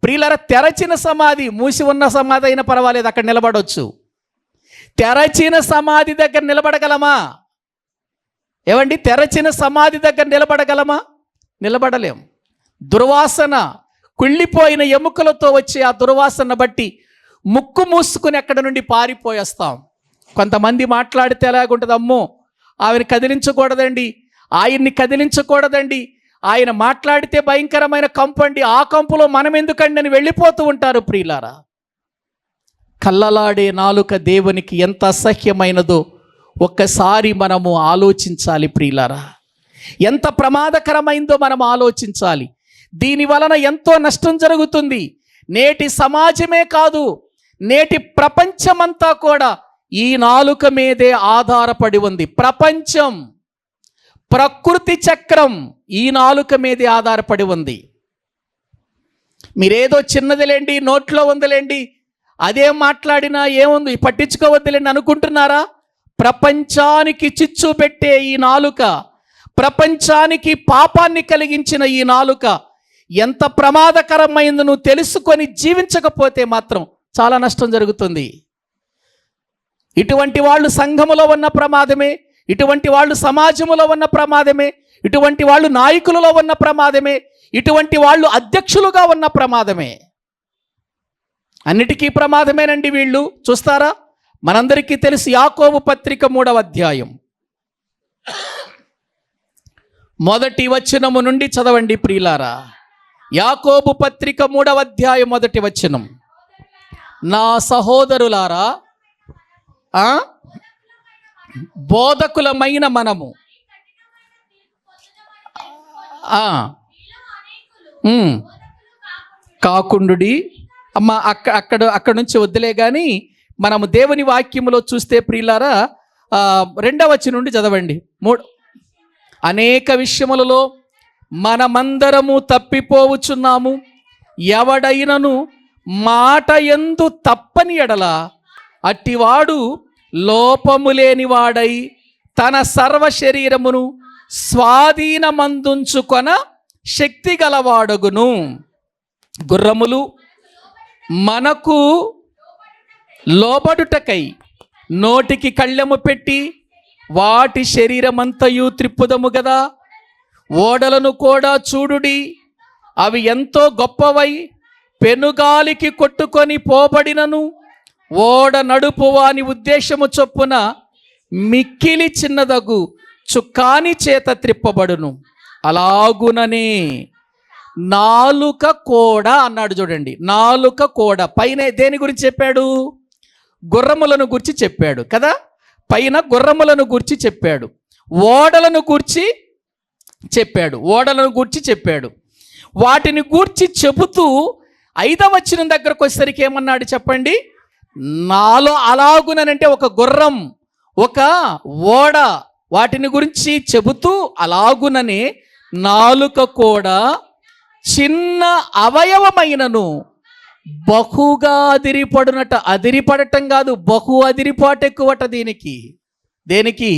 ప్రియులారా, తెరచిన సమాధి. మూసి ఉన్న సమాధి అయినా పర్వాలేదు, అక్కడ నిలబడవచ్చు. తెరచిన సమాధి దగ్గర నిలబడగలమా? ఏమండి, తెరచిన సమాధి దగ్గర నిలబడలేం. దుర్వాసన, కుళ్ళిపోయిన ఎముకలతో వచ్చే ఆ దుర్వాసన బట్టి ముక్కు మూసుకుని ఎక్కడ నుండి పారిపోయేస్తాం. కొంతమంది మాట్లాడితే ఎలాగుంటుంది? అమ్మో, ఆవిని కదిలించకూడదండి, ఆయన్ని కదిలించకూడదండి, ఆయన మాట్లాడితే భయంకరమైన కంపు అండి, ఆ కంపులో మనం ఎందుకండి అని వెళ్ళిపోతూ ఉంటారు. ప్రియులారా, కళ్ళలాడే నాలుక దేవునికి ఎంత అసహ్యమైనదో ఒక్కసారి మనము ఆలోచించాలి. ప్రియులారా, ఎంత ప్రమాదకరమైందో మనం ఆలోచించాలి. దీని వలన ఎంతో నష్టం జరుగుతుంది. నేటి సమాజమే కాదు, నేటి ప్రపంచమంతా కూడా ఈ నాలుక మీదే ఆధారపడి ఉంది. ప్రపంచం, ప్రకృతి చక్రం ఈ నాలుక మీదే ఆధారపడి ఉంది. మీరేదో చిన్నదిలేండి, నోట్లో ఉందిలేండి, అదేం మాట్లాడినా ఏముంది, పట్టించుకోవద్దులేండి అనుకుంటున్నారా? ప్రపంచానికి చిచ్చు పెట్టే ఈ నాలుక, ప్రపంచానికి పాపాన్ని కలిగించిన ఈ నాలుక ఎంత ప్రమాదకరమైందో నువ్వు తెలుసుకొని జీవించకపోతే మాత్రం చాలా నష్టం జరుగుతుంది. ఇటువంటి వాళ్ళు సంఘములో ఉన్న ప్రమాదమే, ఇటువంటి వాళ్ళు సమాజంలో ఉన్న ప్రమాదమే, ఇటువంటి వాళ్ళు నాయకులలో ఉన్న ప్రమాదమే, ఇటువంటి వాళ్ళు అధ్యక్షులుగా ఉన్న ప్రమాదమే. అన్నిటికీ ప్రమాదమేనండి వీళ్ళు. చూస్తారా? మనందరికీ తెలుసు, యాకోబు పత్రిక 3వ అధ్యాయం 1వ వచనము నుండి చదవండి ప్రియులారా. యాకోబు పత్రిక 3వ అధ్యాయం 1వ వచనం. నా సహోదరులారా, బోధకులమైన మనము కాకుండుడి. అమ్మ అక్కడ నుంచి వద్దులే కానీ మనము దేవుని వాక్యములో చూస్తే ప్రియులారా, 2వ వచనం నుండి చదవండి. అనేక విషయములలో మనమందరము తప్పిపోవచ్చున్నాము, ఎవడైనను మాట యందు తప్పని ఎడల అట్టివాడు లోపము లేనివాడై తన సర్వ శరీరమును స్వాధీనమందుంచుకొన శక్తి గలవాడగును. గుర్రములు మనకు లోబడుటకై నోటికి కళ్ళెము పెట్టి వాటి శరీరమంతయు త్రిప్పుదము గదా. ఓడలను కూడా చూడుడి, అవి ఎంతో గొప్పవై పెనుగాలికి కొట్టుకొని పోబడినను ఓడ నడుపు వాని ఉద్దేశము చొప్పున మిక్కిలి చిన్నదగు చుక్కాని చేత త్రిప్పబడును. అలాగుననే నాలుక కోడ అన్నాడు. చూడండి, నాలుక కోడ. పైన దేని గురించి చెప్పాడు? గుర్రములను గురించి చెప్పాడు కదా. పైన గుర్రములను గురించి చెప్పాడు, ఓడలను గూర్చి చెప్పాడు. వాటిని గూర్చి చెబుతూ 5వ వచనం దగ్గరకు వచ్చేసరికి ఏమన్నాడు చెప్పండి? నాలో అలాగునంటే ఒక గుర్రం, ఒక ఓడ, వాటిని గురించి చెబుతూ అలాగుననే నాలుక కూడా చిన్న అవయవమైనను బహుగా అదిరిపడునట. అదిరిపడటం కాదు, బహు అదిరిపాటు ఎక్కువట. దేనికి?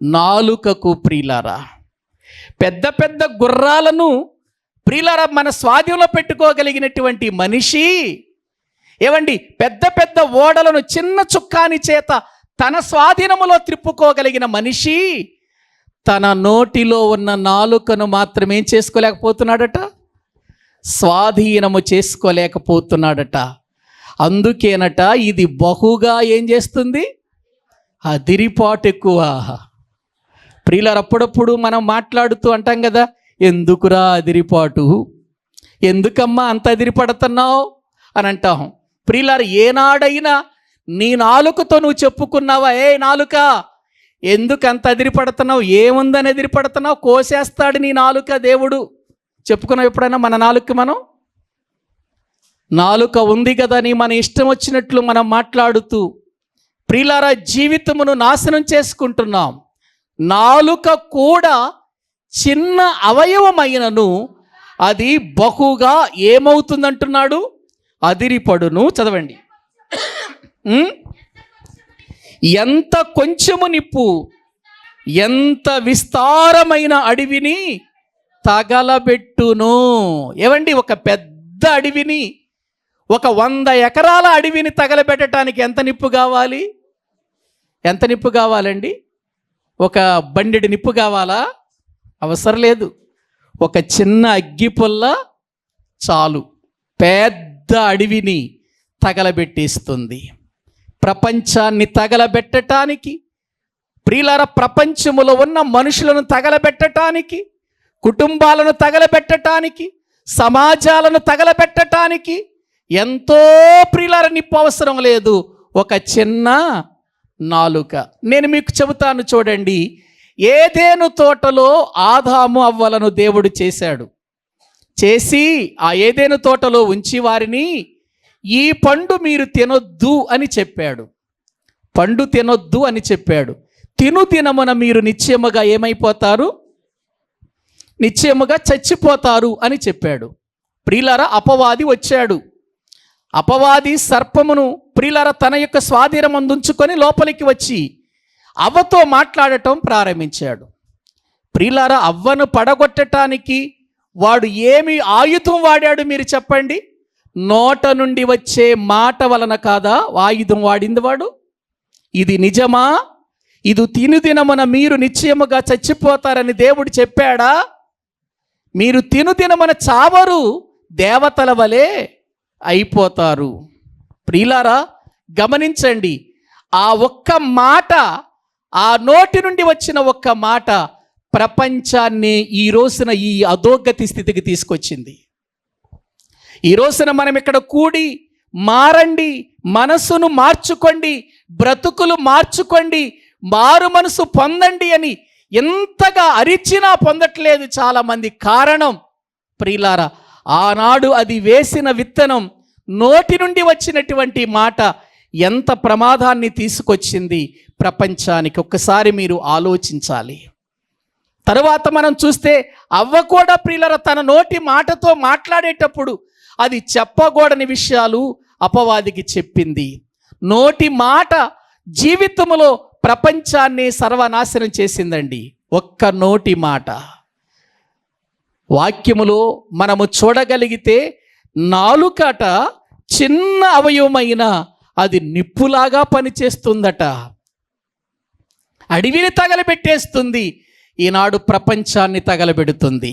నాలుకకు. ప్రియులారా, పెద్ద పెద్ద గుర్రాలను ప్రియులారా మన స్వాధీనంలో పెట్టుకోగలిగినటువంటి మనిషి, ఏవండి, పెద్ద పెద్ద ఓడలను చిన్న చుక్కాని చేత తన స్వాధీనములో త్రిప్పుకోగలిగిన మనిషి తన నోటిలో ఉన్న నాలుకను మాత్రం ఏం చేసుకోలేకపోతున్నాడట? స్వాధీనము చేసుకోలేకపోతున్నాడట. అందుకేనట ఇది బహుగా ఏం చేస్తుంది? అదిరిపాటు ఎక్కువ. ప్రియులారా, అప్పుడప్పుడు మనం మాట్లాడుతూ అంటాం కదా, ఎందుకురా అదిరిపాటు, ఎందుకమ్మా అంత అదిరిపడుతున్నావు అని అంటాం. ప్రియులారా, ఏనాడైనా నీ నాలుకతో నువ్వు చెప్పుకున్నావా, ఏ నాలుక ఎందుకు అంత అదిరిపడుతున్నావు, ఏముందని అదిరిపడుతున్నావు, కోసేస్తాడు నీ నాలుక దేవుడు, చెప్పుకున్నావు ఎప్పుడైనా? మన నాలుక ఉంది కదా అని మన ఇష్టం వచ్చినట్లు మనం మాట్లాడుతూ ప్రియులారా జీవితమును నాశనం చేసుకుంటున్నాం. నాలుక కూడా చిన్న అవయవమైనను అది బహుగా ఏమవుతుందంటున్నాడు? అదిరిపడును. చదవండి. ఎంత కొంచెము నిప్పు ఎంత విస్తారమైన అడవిని తగలబెట్టును. ఏవండి, ఒక పెద్ద అడవిని, ఒక 100 ఎకరాల అడవిని తగలబెట్టడానికి ఎంత నిప్పు కావాలి? ఎంత నిప్పు కావాలండి? ఒక బండెడు నిప్పు కావాలా? అవసరం లేదు. ఒక చిన్న అగ్గిపుల్ల చాలు పెద్ద అడవిని తగలబెట్టేస్తుంది. ప్రపంచాన్ని తగలబెట్టడానికి, ప్రియులారా ప్రపంచములో ఉన్న మనుషులను తగలబెట్టడానికి, కుటుంబాలను తగలబెట్టడానికి, సమాజాలను తగలబెట్టడానికి ఎంతో ప్రియులారా నిప్పు అవసరం లేదు, ఒక చిన్న నాలుక. నేను మీకు చెబుతాను చూడండి. ఏదెను తోటలో ఆదాము అవ్వలను దేవుడు చేసి ఆ ఏదెను తోటలో ఉంచి వారిని ఈ పండు మీరు తినొద్దు అని చెప్పాడు. పండు తినొద్దు అని చెప్పాడు. తినమున మీరు నిశ్చయముగా ఏమైపోతారు? నిశ్చయముగా చచ్చిపోతారు అని చెప్పాడు. ప్రియులారా, అపవాది వచ్చాడు. అపవాది సర్పమును ప్రియులారా తన యొక్క స్వాధీనం అందుంచుకొని లోపలికి వచ్చి అవ్వతో మాట్లాడటం ప్రారంభించాడు. ప్రియులారా, అవ్వను పడగొట్టడానికి వాడు ఏమి ఆయుధం వాడాడు మీరు చెప్పండి? నోట నుండి వచ్చే మాట వలన కాదా ఆయుధం వాడింది వాడు? ఇది నిజమా? ఇది తినుదినమున మీరు నిశ్చయముగా చచ్చిపోతారని దేవుడు చెప్పాడా? మీరు తినుదినమున చావరు, దేవతల వలె అయిపోతారు. ప్రియులారా, గమనించండి. ఆ ఒక్క మాట, ఆ నోటి నుండి వచ్చిన ఒక్క మాట ప్రపంచాన్ని ఈ రోజున ఈ అధోగతి స్థితికి తీసుకొచ్చింది. ఈ రోజున మనం ఇక్కడ కూడి మారండి, మనసును మార్చుకోండి, బ్రతుకులు మార్చుకోండి, మారు మనసు పొందండి అని ఎంతగా అరిచినా పొందట్లేదు చాలామంది. కారణం ప్రియులారా, ఆనాడు అది వేసిన విత్తనం, నోటి నుండి వచ్చినటువంటి మాట ఎంత ప్రమాదాన్ని తీసుకొచ్చింది ప్రపంచానికి. ఒక్కసారి మీరు ఆలోచించాలి. తరువాత మనం చూస్తే అవ్వ కూడా ప్రియులారా తన నోటి మాటతో మాట్లాడేటప్పుడు అది చెప్పకూడని విషయాలు అపవాదికి చెప్పింది. నోటి మాట జీవితంలో ప్రపంచాన్ని సర్వనాశనం చేసిందండి. ఒక్క నోటి మాట. వాక్యములో మనము చూడగలిగితే నాలుకట చిన్న అవయవమైన అది నిప్పులాగా పనిచేస్తుందట. అడవిని తగలబెట్టేస్తుంది. ఈనాడు ప్రపంచాన్ని తగలబెడుతుంది,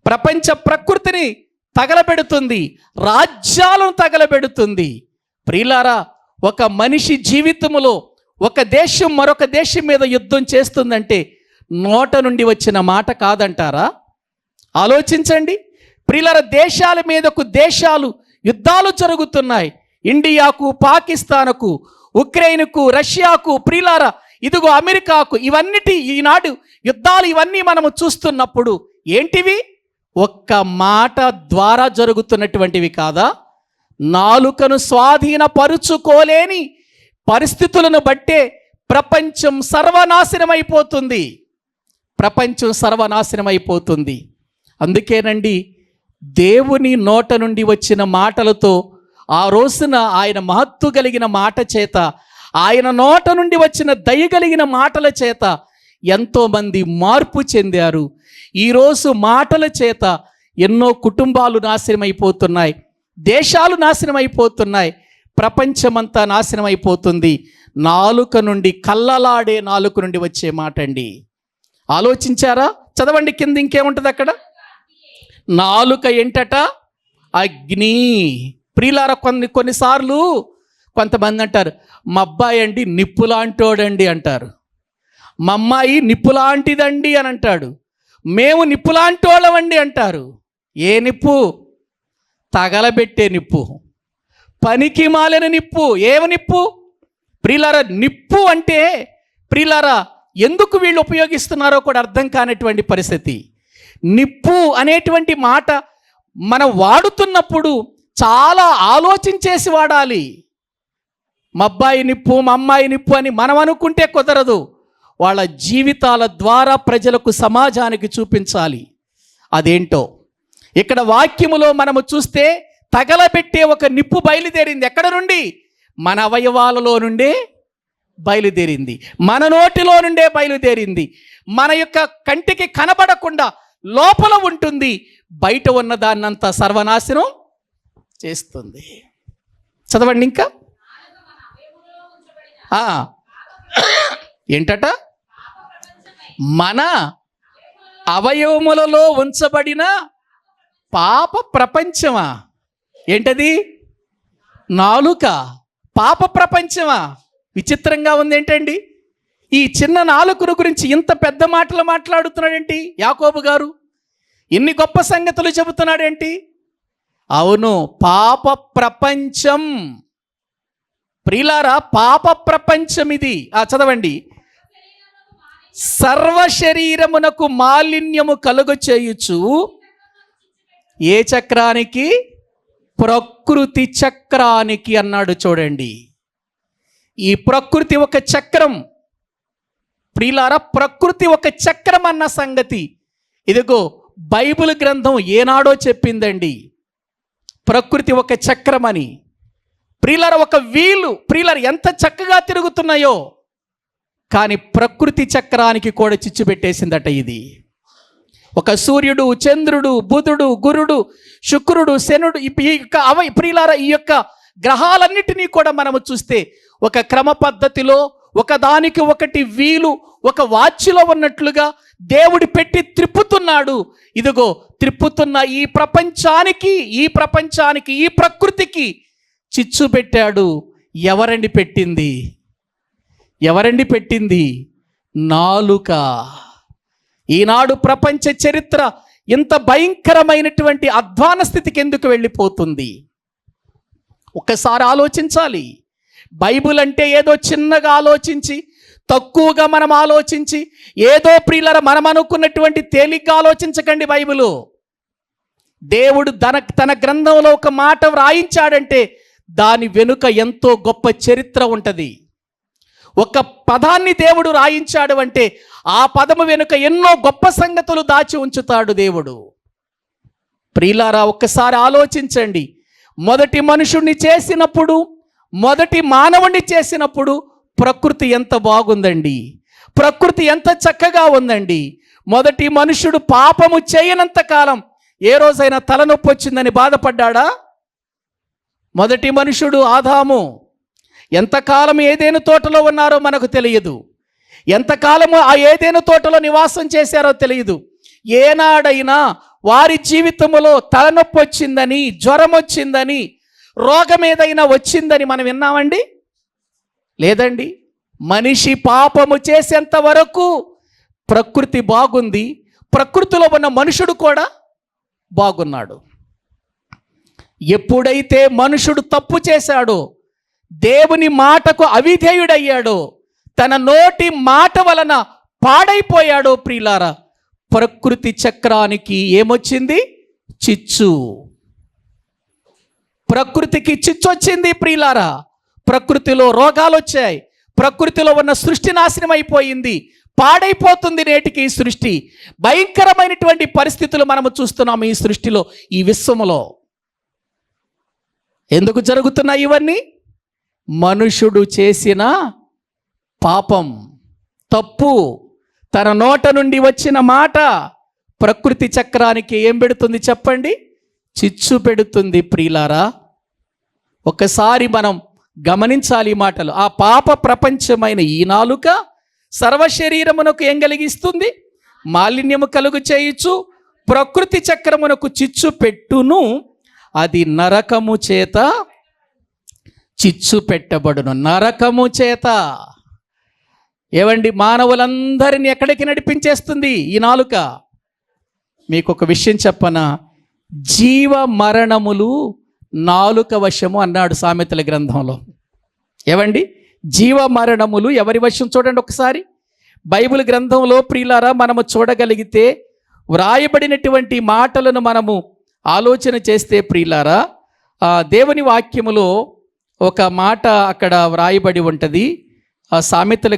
ప్రపంచ ప్రకృతిని తగలబెడుతుంది, రాజ్యాలను తగలబెడుతుంది. ప్రియులారా, ఒక మనిషి జీవితంలో ఒక దేశం మరొక దేశం మీద యుద్ధం చేస్తుందంటే నోట నుండి వచ్చిన మాట కాదంటారా? ఆలోచించండి ప్రియులారా, దేశాల మీదకు దేశాలు యుద్ధాలు జరుగుతున్నాయి. ఇండియాకు, పాకిస్తాన్కు, ఉక్రెయిన్కు, రష్యాకు, ప్రియులారా ఇదిగో అమెరికాకు, ఈనాడు యుద్ధాలు ఇవన్నీ మనము చూస్తున్నప్పుడు ఏంటివి? ఒక్క మాట ద్వారా జరుగుతున్నటువంటివి కాదా? నాలుకను స్వాధీనపరుచుకోలేని పరిస్థితులను బట్టే ప్రపంచం సర్వనాశనమైపోతుంది. అందుకేనండి దేవుని నోట నుండి వచ్చిన మాటలతో ఆ రోజున ఆయన మహత్తు కలిగిన మాట చేత, ఆయన నోట నుండి వచ్చిన దయ కలిగిన మాటల చేత ఎంతోమంది మార్పు చెందారు. ఈరోజు మాటల చేత ఎన్నో కుటుంబాలు నాశనమైపోతున్నాయి, దేశాలు నాశనమైపోతున్నాయి, ప్రపంచమంతా నాశనమైపోతుంది. నాలుక నుండి, కళ్ళలాడే నాలుక నుండి వచ్చే మాట అండి. ఆలోచించారా? చదవండి కింద ఇంకేముంటుంది అక్కడ. నాలుక ఏంటట? అగ్ని. ప్రియులారా, కొన్నిసార్లు కొంతమంది అంటారు, మా అబ్బాయి అండి నిప్పులాంటోడండి అంటారు, మా అమ్మాయి నిప్పులాంటిదండి అని అంటాడు, మేము నిప్పులాంటోళ్ళమండి అంటారు. ఏ నిప్పు? తగలబెట్టే నిప్పు, పనికి మాలిన నిప్పు. ఏమి నిప్పు? ప్రియులారా, నిప్పు అంటే ప్రియులారా ఎందుకు వీళ్ళు ఉపయోగిస్తున్నారో కూడా అర్థం కానటువంటి పరిస్థితి. నిప్పు అనేటువంటి మాట మనం వాడుతున్నప్పుడు చాలా ఆలోచించేసి వాడాలి. మా అబ్బాయి నిప్పు, మా అమ్మాయి నిప్పు అని మనం అనుకుంటే కుదరదు. వాళ్ళ జీవితాల ద్వారా ప్రజలకు, సమాజానికి చూపించాలి. అదేంటో ఇక్కడ వాక్యములో మనము చూస్తే తగలబెట్టే ఒక నిప్పు బయలుదేరింది. ఎక్కడ నుండి? మన అవయవాలలో నుండే బయలుదేరింది, మన నోటిలో నుండే బయలుదేరింది. మన యొక్క కంటికి కనబడకుండా లోపల ఉంటుంది, బయట ఉన్న దాన్నంతా సర్వనాశనం చేస్తుంది. చదవండి ఇంకా. ఏంటట? మన అవయవములలో ఉంచబడిన పాప ప్రపంచమా? ఏంటది? నాలుక. పాప ప్రపంచమా? విచిత్రంగా ఉంది. ఏంటండి ఈ చిన్న నాలుకను గురించి ఇంత పెద్ద మాటలు మాట్లాడుతున్నాడేంటి యాకోబు గారు? ఇన్ని గొప్ప సంగతులు చెబుతున్నాడేంటి? అవును, పాప ప్రపంచం. ప్రియులారా, పాప ప్రపంచం ఇది. చదవండి. సర్వ శరీరమునకు మాలిన్యము కలుగ చేయుచు ఏ చక్రానికి? ప్రకృతి చక్రానికి అన్నాడు. చూడండి, ఈ ప్రకృతి ఒక చక్రం. ప్రియులారా, ప్రకృతి ఒక చక్రం అన్న సంగతి ఇదిగో బైబిల్ గ్రంథం ఏనాడో చెప్పిందండి. ప్రకృతి ఒక చక్రం అని. ప్రియులారా, ఒక వీలు ప్రియులారా ఎంత చక్కగా తిరుగుతున్నాయో, కానీ ప్రకృతి చక్రానికి కూడా చిచ్చు పెట్టేసిందట ఇది. ఒక సూర్యుడు, చంద్రుడు, బుధుడు, గురుడు, శుక్రుడు, శనుడు, ప్రియులారా ఈ యొక్క గ్రహాలన్నిటినీ కూడా మనము చూస్తే ఒక క్రమ పద్ధతిలో ఒకదానికి ఒకటి వీలు, ఒక వాచ్లో ఉన్నట్లుగా దేవుడు పెట్టి త్రిప్పుతున్నాడు. ఇదిగో త్రిప్పుతున్న ఈ ప్రపంచానికి, ఈ ప్రకృతికి చిచ్చు పెట్టాడు. ఎవరండి పెట్టింది? నాలుక. ఈనాడు ప్రపంచ చరిత్ర ఇంత భయంకరమైనటువంటి అధ్వాన స్థితికి ఎందుకు వెళ్ళిపోతుంది? ఒక్కసారి ఆలోచించాలి. బైబిల్ అంటే ఏదో చిన్నగా ఆలోచించి, తక్కువగా మనం ఆలోచించి, ఏదో ప్రియులారా మనం అనుకున్నటువంటి తేలిగ్గా ఆలోచించకండి. బైబిలు దేవుడు తన గ్రంథంలో ఒక మాట వ్రాయించాడంటే దాని వెనుక ఎంతో గొప్ప చరిత్ర ఉంటుంది. ఒక పదాన్ని దేవుడు రాయించాడు అంటే ఆ పదము వెనుక ఎన్నో గొప్ప సంగతులు దాచి ఉంచుతాడు దేవుడు. ప్రియులారా, ఒక్కసారి ఆలోచించండి. మొదటి మనుషుణ్ణి చేసినప్పుడు, మొదటి మానవుణ్ణి చేసినప్పుడు ప్రకృతి ఎంత బాగుందండి, ప్రకృతి ఎంత చక్కగా ఉందండి. మొదటి మనుషుడు పాపము చేయనంత కాలం ఏ రోజైనా తలనొప్పి వచ్చిందని బాధపడ్డాడా? మొదటి మనుషుడు ఆదాము ఎంతకాలం ఏదైనా తోటలో ఉన్నారో మనకు తెలియదు, ఎంతకాలము ఆ ఏదైనా తోటలో నివాసం చేశారో తెలియదు. ఏనాడైనా వారి జీవితంలో తలనొప్పి వచ్చిందని, జ్వరం వచ్చిందని, రోగం ఏదైనా వచ్చిందని మనం విన్నామండి? లేదండి. మనిషి పాపము చేసేంత వరకు ప్రకృతి బాగుంది, ప్రకృతిలో ఉన్న మనుషుడు కూడా బాగున్నాడు. ఎప్పుడైతే మనుషుడు తప్పు చేశాడో, దేవుని మాటకు అవిధేయుడయ్యాడో, తన నోటి మాట వలన పాడైపోయాడో ప్రియులారా, ప్రకృతి చక్రానికి ఏమొచ్చింది? చిచ్చు. ప్రకృతికి చిచ్చు వచ్చింది ప్రియులారా. ప్రకృతిలో రోగాలు వచ్చాయి, ప్రకృతిలో ఉన్న సృష్టి నాశనం అయిపోయింది, పాడైపోతుంది నేటికి ఈ సృష్టి. భయంకరమైనటువంటి పరిస్థితులు మనము చూస్తున్నాము ఈ సృష్టిలో, ఈ విశ్వములో. ఎందుకు జరుగుతున్నాయి ఇవన్నీ? మనుషుడు చేసిన పాపం, తప్పు, తన నోట నుండి వచ్చిన మాట ప్రకృతి చక్రానికి ఏం పెడుతుంది చెప్పండి? చిచ్చు పెడుతుంది ప్రియులారా. ఒకసారి మనం గమనించాలి ఈ మాటలు. ఆ పాప ప్రపంచమైన ఈ నాలుక సర్వశరీరమునకు ఏం కలిగిస్తుంది? మాలిన్యము కలుగు చేయొచ్చు. ప్రకృతి చక్రమునకు చిచ్చు పెట్టును, అది నరకము చేత చిచ్చు పెట్టబడును. నరకము చేత. ఏవండి, మానవులందరినీ ఎక్కడికి నడిపించేస్తుంది ఈ నాలుక? మీకు ఒక విషయం చెప్పనా? జీవ మరణములు నాలుక వశము అన్నాడు సామెతల గ్రంథంలో. ఏవండి, జీవ మరణములు ఎవరి వశం? చూడండి ఒకసారి బైబిల్ గ్రంథంలో ప్రియులారా, మనము చూడగలిగితే వ్రాయబడినటువంటి మాటలను మనము ఆలోచన చేస్తే ప్రియులారా, దేవుని వాక్యములో ఒక మాట అక్కడ వ్రాయబడి ఉంటుంది. ఆ సామెతల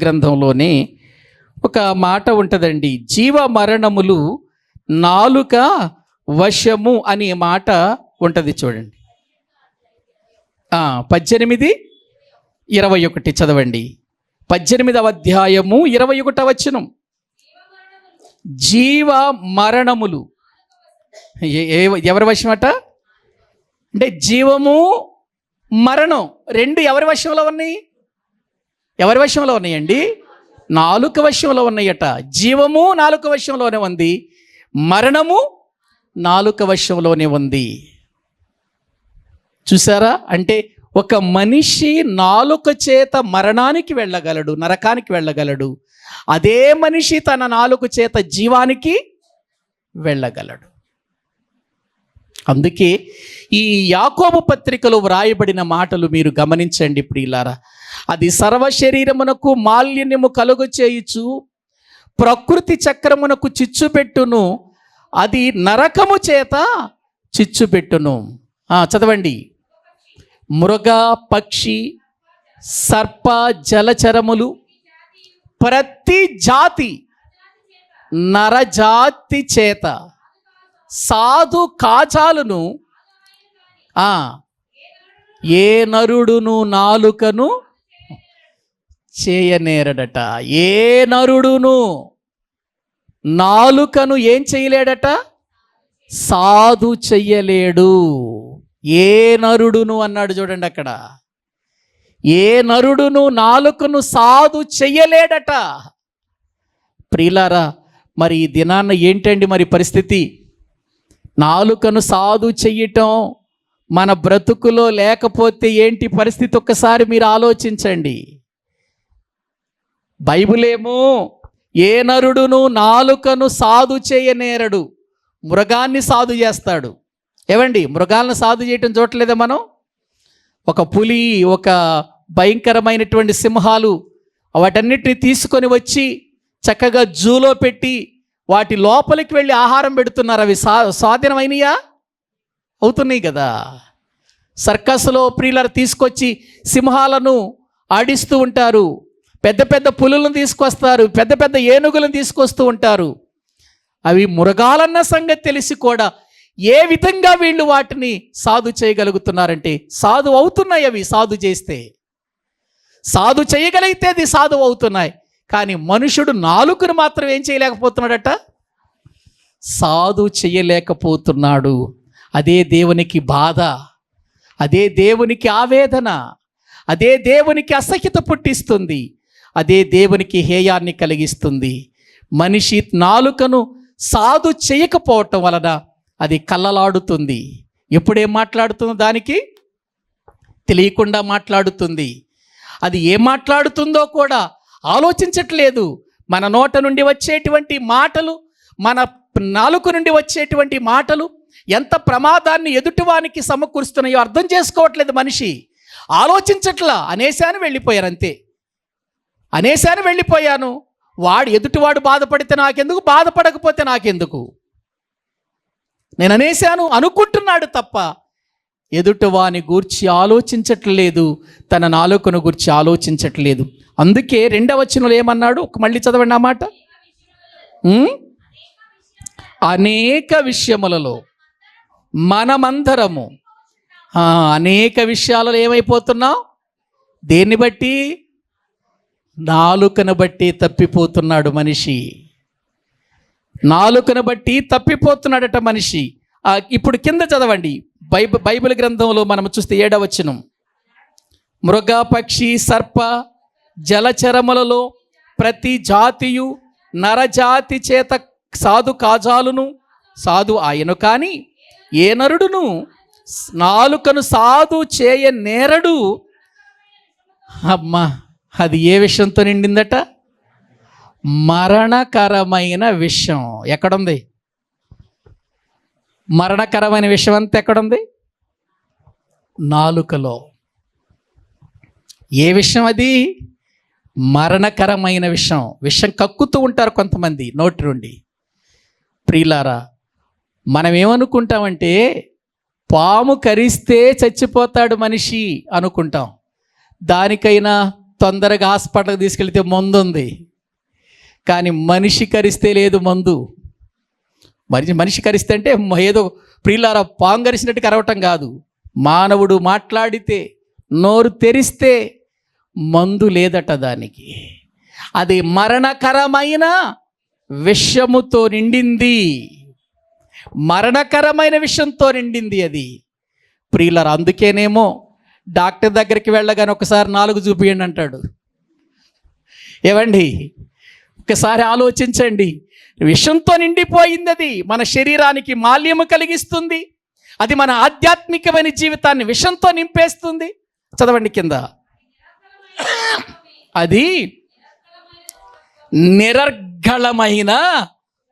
గ్రంథంలోనే ఒక మాట ఉంటుందండి. జీవ మరణములు నాలుక వశము అనే మాట ఉంటుంది. చూడండి 18:21 చదవండి. 18వ అధ్యాయము 21వ వచనం. జీవ మరణములు ఎవరి వశం అట? అంటే జీవము మరణం రెండు ఎవరి వశంలో ఉన్నాయి? ఎవరి వశంలో ఉన్నాయండి? నాలుక వశంలో ఉన్నాయట. జీవము నాలుక వశంలోనే ఉంది, మరణము నాలుక వశంలోనే ఉంది. చూసారా? అంటే ఒక మనిషి నాలుక చేత మరణానికి వెళ్ళగలడు, నరకానికి వెళ్ళగలడు. అదే మనిషి తన నాలుక చేత జీవానికి వెళ్ళగలడు. అందుకే ఈ యాకోబు పత్రికలో వ్రాయబడిన మాటలు మీరు గమనించండి ప్రియులారా. అది సర్వశరీరమునకు మాలిన్యము కలుగు చేయుచు, ప్రకృతి చక్రమునకు చిచ్చు పెట్టును, అది నరకము చేత చిచ్చు పెట్టును. చదవండి. మృగ, పక్షి, సర్ప, జలచరములు, ప్రతి జాతి నరజాతి చేత సాధు కాచాలును ఏ నరుడును నాలుకను చేయనేరడట. ఏ నరుడును నాలుకను ఏం చేయలేడట? సాధు చెయ్యలేడు. ఏ నరుడును అన్నాడు చూడండి అక్కడ. ఏ నరుడును నాలుకను సాధు చెయ్యలేడట. ప్రియులారా, మరి ఈ దినాన్న ఏంటండి మరి పరిస్థితి? నాలుకను సాధు చెయ్యటం మన బ్రతుకులో లేకపోతే ఏంటి పరిస్థితి? ఒక్కసారి మీరు ఆలోచించండి. బైబిలేమో ఏ నరుడును నాలుకను సాధు చేయనేరడు, మృగాన్ని సాధు చేస్తాడు. ఏవండి, మృగాలను సాధు చేయటం చూడలేదా మనం? ఒక పులి, ఒక భయంకరమైనటువంటి సింహాలు, వాటన్నిటిని తీసుకొని వచ్చి చక్కగా జూలో పెట్టి వాటి లోపలికి వెళ్ళి ఆహారం పెడుతున్నారు. అవి స్వాధీనమైనయా? అవుతున్నాయి కదా. సర్కస్లో ప్రియులను తీసుకొచ్చి సింహాలను ఆడిస్తూ ఉంటారు, పెద్ద పెద్ద పులులను తీసుకొస్తారు, పెద్ద పెద్ద ఏనుగులను తీసుకొస్తూ ఉంటారు. అవి మృగాలన్న సంగతి తెలిసి కూడా ఏ విధంగా వీళ్ళు వాటిని సాధు చేయగలుగుతున్నారంటే, సాధు అవుతున్నాయి. అవి సాధు చేస్తే, సాధు చేయగలిగితే అది సాధు అవుతున్నాయి. కానీ మనుషుడు నాలుకను మాత్రం ఏం చేయలేకపోతున్నాడట? సాధు చేయలేకపోతున్నాడు. అదే దేవునికి బాధ, అదే దేవునికి ఆవేదన, అదే దేవునికి అసహ్యత పుట్టిస్తుంది, అదే దేవునికి హేయాన్ని కలిగిస్తుంది. మనిషి నాలుకను సాధు చేయకపోవటం వలన అది కల్లలాడుతుంది. ఎప్పుడేం మాట్లాడుతుందో దానికి తెలియకుండా మాట్లాడుతుంది. అది ఏం మాట్లాడుతుందో కూడా ఆలోచించట్లేదు. మన నోట నుండి వచ్చేటువంటి మాటలు, మన నాలుక నుండి వచ్చేటువంటి మాటలు ఎంత ప్రమాదాన్ని ఎదుటివానికి సమకూరుస్తున్నాయో అర్థం చేసుకోవట్లేదు మనిషి. ఆలోచించట్లా, అనేశాను వెళ్ళిపోయారు అంతే. అనేశాను వెళ్ళిపోయాను, వాడు ఎదుటివాడు బాధపడితే నాకెందుకు, బాధపడకపోతే నాకెందుకు, నేను అనేశాను అనుకుంటున్నాడు తప్ప ఎదుటివాని గూర్చి ఆలోచించట్లేదు, తన నాలుకను గూర్చి ఆలోచించట్లేదు. అందుకే 2వ వచనంలో ఏమన్నాడు, మళ్ళీ చదవండి ఆ మాట. అనేక విషయములలో మనమందరము, అనేక విషయాలలో ఏమైపోతున్నాం, దేన్ని బట్టి, నాలుకను బట్టి తప్పిపోతున్నాడు మనిషి. నాలుకను బట్టి తప్పిపోతున్నాడట మనిషి. ఇప్పుడు కింద చదవండి, బైబిల్ గ్రంథంలో మనం చూస్తే 7వ వచనం, మృగ పక్షి సర్ప జలచరములలో ప్రతి జాతియు నరజాతి చేత సాధు కాజాలును సాధు ఆయను, కానీ ఏ నరుడును నాలుకను సాధు చేయ నేరడు. అమ్మా, అది ఏ విషయంతో నిండిందట, మరణకరమైన విషయం. ఎక్కడుంది మరణకరమైన విషయం? అంతా ఎక్కడుంది, నాలుకలో. ఏ విషయం అది? మరణకరమైన విషయం. విషం కక్కుతూ ఉంటారు కొంతమంది నోటి నుండి. ప్రియులారా, మనం ఏమనుకుంటామంటే పాము కరిస్తే చచ్చిపోతాడు మనిషి అనుకుంటాం. దానికైనా తొందరగా హాస్పిటల్కి తీసుకెళ్తే మందు ఉంది, కానీ మనిషి కరిస్తే లేదు మందు. మనిషి కరిస్తే అంటే ఏదో ప్రియులారా పాము కరిసినట్టు కరవటం కాదు. మానవుడు మాట్లాడితే, నోరు తెరిస్తే మందు లేదట దానికి. అది మరణకరమైన విషముతో నిండింది, మరణకరమైన విషయంతో నిండింది అది. ప్రియులారా, అందుకేనేమో డాక్టర్ దగ్గరికి వెళ్ళగానే ఒకసారి 4 చూపియండి అంటాడు. ఏవండి, ఒకసారి ఆలోచించండి. విషంతో నిండిపోయింది అది. మన శరీరానికి మాల్యము కలిగిస్తుంది. అది మన ఆధ్యాత్మికమైన జీవితాన్ని విషంతో నింపేస్తుంది. చదవండి కింద, అది నిరర్గళమైన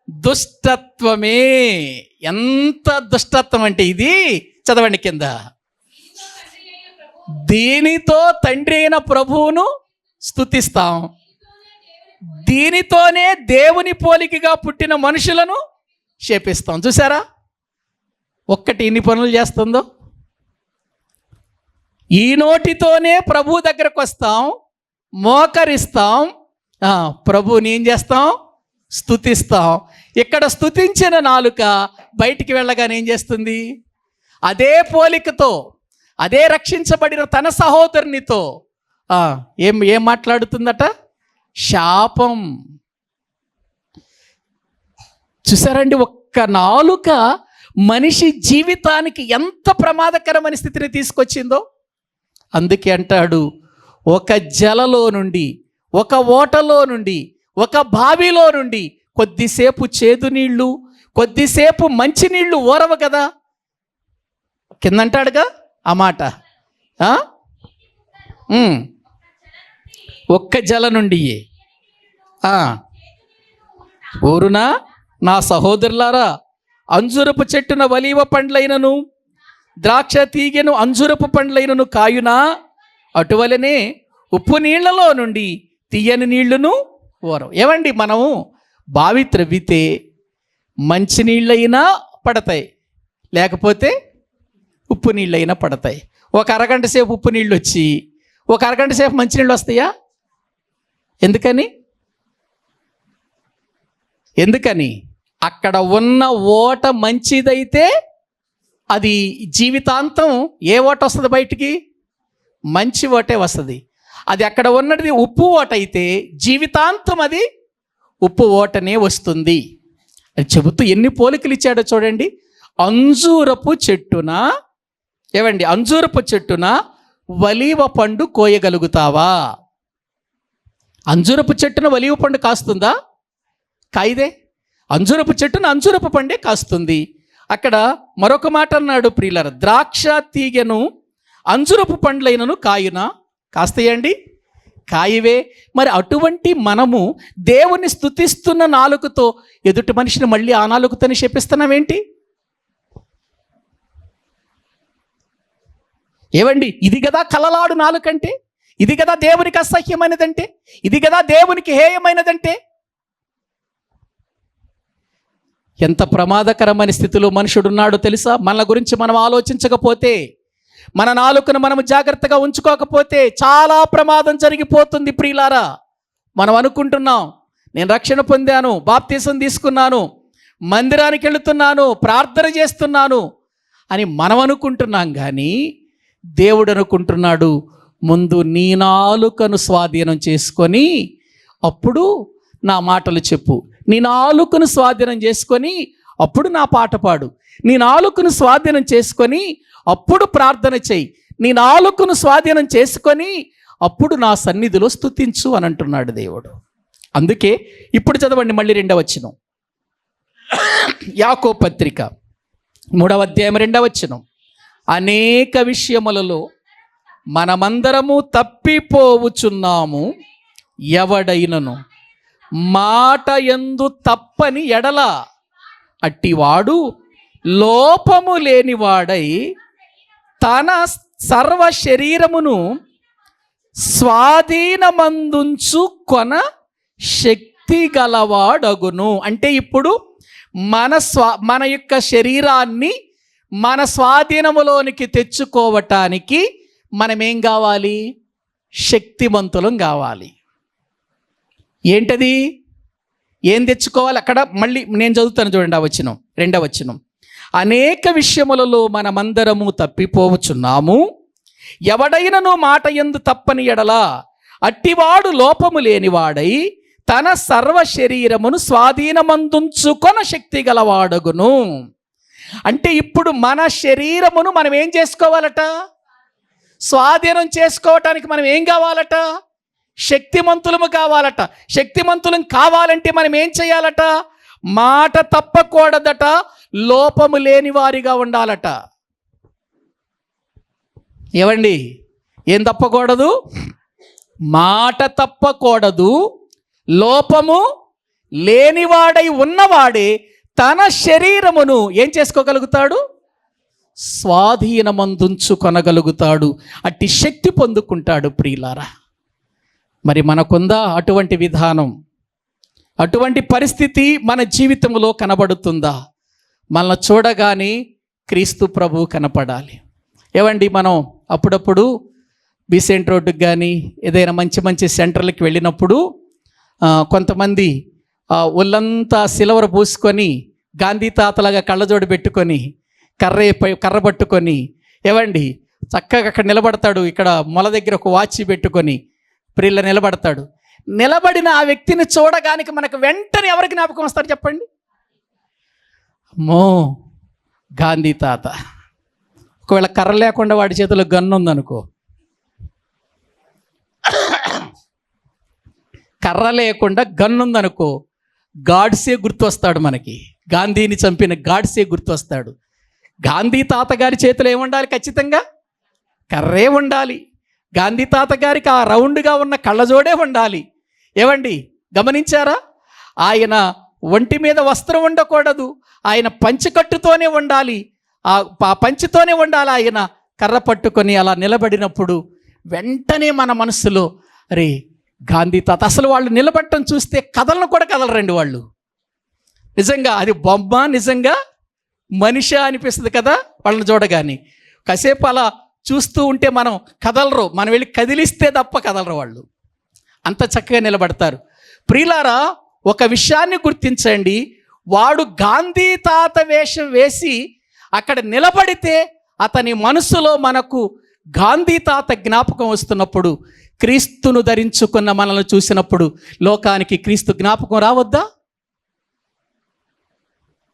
దుష్టత్వమే. ఎంత దుష్టత్వం అంటే ఇది, చదవండి కింద, దీనితో తండ్రి అయిన ప్రభువును స్తుతిస్తాం, దీనితోనే దేవుని పోలికగా పుట్టిన మనుషులను శపిస్తాం. చూసారా ఒక్కటి ఎన్ని పనులు చేస్తుందో. ఈ నోటితోనే ప్రభు దగ్గరకు వస్తాం, మోకరిస్తాం, ప్రభువుని ఏం చేస్తాం, స్తుతిస్తాం. ఇక్కడ స్తుతించిన నాలుక బయటికి వెళ్ళగానే ఏం చేస్తుంది, అదే పోలికతో, అదే రక్షించబడిన తన సహోదరునితో ఏం మాట్లాడుతుందట, శాపం. చూసారండి, ఒక్క నాలుక మనిషి జీవితానికి ఎంత ప్రమాదకరమైన స్థితిని తీసుకొచ్చిందో. అందుకే అంటాడు, ఒక జలలో నుండి, ఒక ఓటలో నుండి, ఒక బావిలో నుండి కొద్దిసేపు చేదు నీళ్లు, కొద్దిసేపు మంచి నీళ్లు ఓరవ కదా. కిందంటాడుగా ఆ మాట, ఒక్క జల నుండి ఊరునా నా సహోదరులారా, అంజురపు చెట్టున ఒలీవ పండ్లైనను ద్రాక్ష తీగెను అంజురపు పండ్లైనను కాయునా, అటువలనే ఉప్పు నీళ్లలో నుండి తీయని నీళ్లును ఓరం. ఏమండి, మనము బావి త్రవ్వితే మంచి నీళ్ళైనా పడతాయి, లేకపోతే ఉప్పు నీళ్ళైనా పడతాయి. ఒక అరగంట సేపు ఉప్పు నీళ్ళు వచ్చి ఒక అరగంట సేపు మంచినీళ్ళు వస్తాయా? ఎందుకని అక్కడ ఉన్న ఓట మంచిదైతే అది జీవితాంతం ఏ ఓట వస్తుంది బయటికి, మంచి ఓటే వస్తుంది. అది అక్కడ ఉన్నది ఉప్పు ఓట అయితే జీవితాంతం అది ఉప్పు ఓటనే వస్తుంది. అది చెబుతూ ఎన్ని పోలికలు ఇచ్చాడో చూడండి. అంజూరపు చెట్టున, ఏవండి, అంజూరపు చెట్టున ఒలీవ పండు కోయగలుగుతావా? అంజూరపు చెట్టున ఒలీవ పండు కాస్తుందా? కాయిదే. అంజూరపు చెట్టున అంజూరపు పండే కాస్తుంది. అక్కడ మరొక మాట అన్నాడు ప్రియులారా, ద్రాక్ష తీగెను అంజురపు పండ్లైనను కాయునా, కాస్తాయండి, కాయవే. మరి అటువంటి మనము దేవుని స్తుతిస్తున్న నాలుకతో ఎదుటి మనిషిని మళ్ళీ ఆ నాలుకతోని శపిస్తున్నామేంటి? ఏవండి, ఇది కదా కలలాడు నాలుకంటే, ఇది కదా దేవునికి అసహ్యమైనదంటే, ఇది కదా దేవునికి హేయమైనదంటే. ఎంత ప్రమాదకరమైన స్థితిలో మనుషుడున్నాడో తెలుసా? మన గురించి మనం ఆలోచించకపోతే, మన నాలుకను మనం జాగ్రత్తగా ఉంచుకోకపోతే చాలా ప్రమాదం జరిగిపోతుంది ప్రియులారా. మనం అనుకుంటున్నాం, నేను రక్షణ పొందాను, బాప్తీసం తీసుకున్నాను, మందిరానికి వెళుతున్నాను, ప్రార్థన చేస్తున్నాను అని మనం అనుకుంటున్నాం. కానీ దేవుడు అనుకుంటున్నాడు, ముందు నీ నాలుకను స్వాధీనం చేసుకొని అప్పుడు నా మాటలు చెప్పు, నీ నాలుకను స్వాధీనం చేసుకొని అప్పుడు నా పాట పాడు, నీ నాలుకను స్వాధీనం చేసుకొని అప్పుడు ప్రార్థన చెయ్యి, నీ నాలుకను స్వాధీనం చేసుకొని అప్పుడు నా సన్నిధిలో స్తుతించు అని అంటున్నాడు దేవుడు. అందుకే ఇప్పుడు చదవండి మళ్ళీ 2వ వచనం, యాకోబు పత్రిక 3వ అధ్యాయం 2వ వచనం. అనేక విషయములలో మనమందరము తప్పిపోవుచున్నాము, ఎవడైనను మాట యందు తప్పని ఎడల అట్టివాడు లోపము లేనివాడై తన సర్వ శరీరమును స్వాధీనమందుంచు కొన శక్తి గలవాడగును. అంటే ఇప్పుడు మన యొక్క శరీరాన్ని మన స్వాధీనములోనికి తెచ్చుకోవటానికి మనమేం కావాలి? శక్తివంతులం కావాలి. ఏంటది? ఏం తెచ్చుకోవాలి? అక్కడ మళ్ళీ నేను చదువుతాను చూడండి, ఆ వచనం 2వ వచనం. అనేక విషయములలో మనమందరము తప్పిపోవచ్చున్నాము, ఎవడైనను మాట యందు తప్పని ఎడలా అట్టివాడు లోపము లేనివాడై తన సర్వ శరీరమును స్వాధీనమందుంచుకొన శక్తి గలవాడగును. అంటే ఇప్పుడు మన శరీరమును మనం ఏం చేసుకోవాలట? స్వాధీనం చేసుకోవటానికి మనం ఏం కావాలట? శక్తిమంతులము కావాలట. శక్తిమంతులం కావాలంటే మనం ఏం చేయాలట? మాట తప్పకూడదట, లోపము లేని వారిగా ఉండాలట. ఏవండి, ఏం తప్పకూడదు? మాట తప్పకూడదు, లోపము లేనివాడై ఉన్నవాడే తన శరీరమును ఏం చేసుకోగలుగుతాడు? స్వాధీనమందుంచుకొనగలుగుతాడు. అట్టి శక్తి పొందుకుంటాడు ప్రియులారా. మరి మనకుందా అటువంటి విధానం? అటువంటి పరిస్థితి మన జీవితంలో కనబడుతుందా? మనల్ని చూడగానే క్రీస్తు ప్రభువు కనపడాలి. ఏవండి, మనం అప్పుడప్పుడు బీసెంట్ రోడ్డుకి కానీ ఏదైనా మంచి మంచి సెంటర్లకి వెళ్ళినప్పుడు కొంతమంది ఒళ్ళంతా సిల్వర్ పూసుకొని గాంధీ తాతలాగా కళ్ళజోడు పెట్టుకొని కర్ర పట్టుకొని, ఏవండి, చక్కగా అక్కడ నిలబడతాడు. ఇక్కడ మొల దగ్గర ఒక వాచి పెట్టుకొని ప్రిల్ల నిలబడతాడు. నిలబడిన ఆ వ్యక్తిని చూడగానికి మనకు వెంటనే ఎవరికి జ్ఞాపకం వస్తారు చెప్పండి? అమ్మో, గాంధీ తాత. ఒకవేళ కర్ర లేకుండా వాడి చేతిలో గన్ను ఉందనుకో, కర్ర లేకుండా గన్ను ఉందనుకో, గాడ్సే గుర్తొస్తాడు మనకి. గాంధీని చంపిన గాడ్సే గుర్తొస్తాడు. గాంధీ తాత గారి చేతిలో ఏముండాలి? ఖచ్చితంగా కర్రే ఉండాలి. గాంధీ తాత గారికి ఆ రౌండ్గా ఉన్న కళ్ళజోడే ఉండాలి. ఏవండి, గమనించారా? ఆయన ఒంటి మీద వస్త్రం ఉండకూడదు, ఆయన పంచెకట్టుతోనే ఉండాలి, ఆ పంచెతోనే ఉండాలి. ఆయన కర్ర పట్టుకొని అలా నిలబడినప్పుడు వెంటనే మన మనసులో, అరే గాంధీ తాత. అసలు వాళ్ళు నిలబడటం చూస్తే కదలను కూడా కదలరండి వాళ్ళు. నిజంగా అది బొమ్మ, నిజంగా మనిషి అనిపిస్తుంది కదా వాళ్ళని చూడగానే. కాసేపు అలా చూస్తూ ఉంటే మనం కదలరు, మనం వెళ్ళి కదిలిస్తే తప్ప కదలరు వాళ్ళు. అంత చక్కగా నిలబడతారు. ప్రియులారా, ఒక విషయాన్ని గుర్తించండి. వాడు గాంధీ తాత వేషం వేసి అక్కడ నిలబడితే అతని మనసులో మనకు గాంధీ తాత జ్ఞాపకం వస్తున్నప్పుడు, క్రీస్తును ధరించుకున్న మనల్ని చూసినప్పుడు లోకానికి క్రీస్తు జ్ఞాపకం రావద్దా?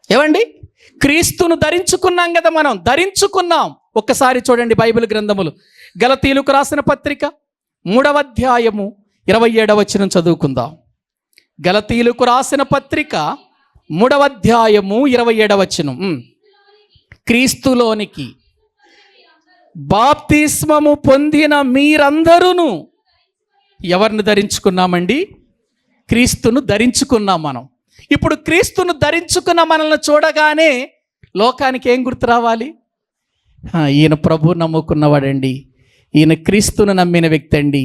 ఏవండి, క్రీస్తును ధరించుకున్నాం కదా, మనం ధరించుకున్నాం. ఒక్కసారి చూడండి బైబిల్ గ్రంథములు. గలతీయులకు రాసిన పత్రిక 3వ అధ్యాయము 27వ వచనం చదువుకుందాం. గలతీయులకు రాసిన పత్రిక 3వ అధ్యాయము 27వ వచనం. క్రీస్తులోనికి బాప్తిస్మము పొందిన మీరందరూను ఎవరిని ధరించుకున్నామండి? క్రీస్తును ధరించుకున్నాం మనం. ఇప్పుడు క్రీస్తును ధరించుకున్న మనల్ని చూడగానే లోకానికి ఏం గుర్తు రావాలి? ఈయన ప్రభు నమ్ముకున్నవాడండి, ఈయన క్రీస్తును నమ్మిన వ్యక్తి అండి,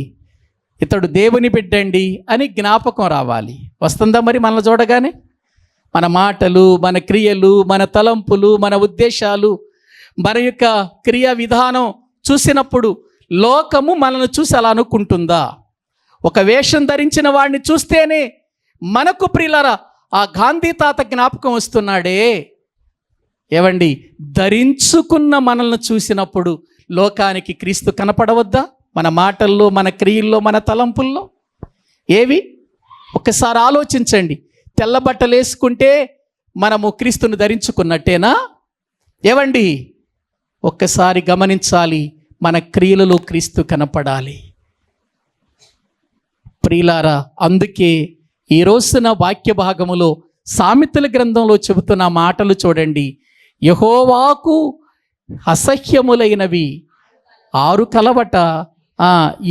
ఇతడు దేవుని బిడ్డండి అని జ్ఞాపకం రావాలి. వస్తుందా మరి మనల్ని చూడగానే? మన మాటలు, మన క్రియలు, మన తలంపులు, మన ఉద్దేశాలు, మన యొక్క క్రియా విధానం చూసినప్పుడు లోకము మనల్ని చూసి అలా అనుకుంటుందా? ఒక వేషం ధరించిన వాడిని చూస్తేనే మనకు ప్రియులారా ఆ గాంధీ తాత జ్ఞాపకం వస్తున్నాడే. ఏవండి, ధరించుకున్న మనల్ని చూసినప్పుడు లోకానికి క్రీస్తు కనపడవద్దా? మన మాటల్లో, మన క్రియల్లో, మన తలంపుల్లో ఏవి? ఒక్కసారి ఆలోచించండి. తెల్ల బట్టలు వేసుకుంటే మనము క్రీస్తును ధరించుకున్నట్టేనా? ఏవండి, ఒక్కసారి గమనించాలి. మన క్రియలలో క్రీస్తు కనపడాలి. ప్రియులారా, అందుకే ఈ రోజున వాక్య భాగములో సామెతల గ్రంథంలో చెబుతున్న మాటలు చూడండి. యెహోవాకు అసహ్యములైనవి 6 కలవట,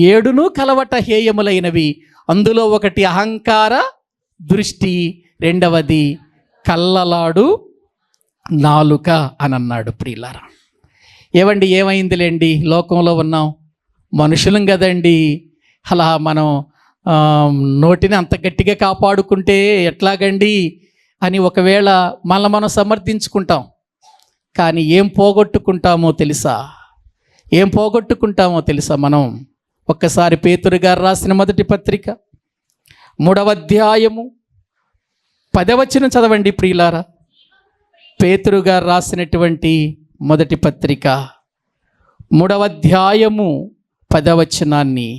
7 కలవట హేయములైనవి. అందులో ఒకటి అహంకార దృష్టి, రెండవది కల్లలాడు నాలుక అని అన్నాడు. ప్రియులారా, ఏవండి, ఏమైందిలేండి, లోకంలో ఉన్నాం, మనుషులం కదండి, అలా మనం నోటిని అంత గట్టిగా కాపాడుకుంటే ఎట్లాగండి అని ఒకవేళ మనం సమర్థించుకుంటాం. కానీ ఏం పోగొట్టుకుంటామో తెలుసా? ఏం పోగొట్టుకుంటామో తెలుసా మనం? ఒక్కసారి పేతురు గారు రాసిన మొదటి పత్రిక 3వ అధ్యాయము 10వ వచనం చదవండి ప్రియులారా. పేతురు గారు రాసినటువంటి మొదటి పత్రిక 3వ అధ్యాయము 10వ వచనాన్ని,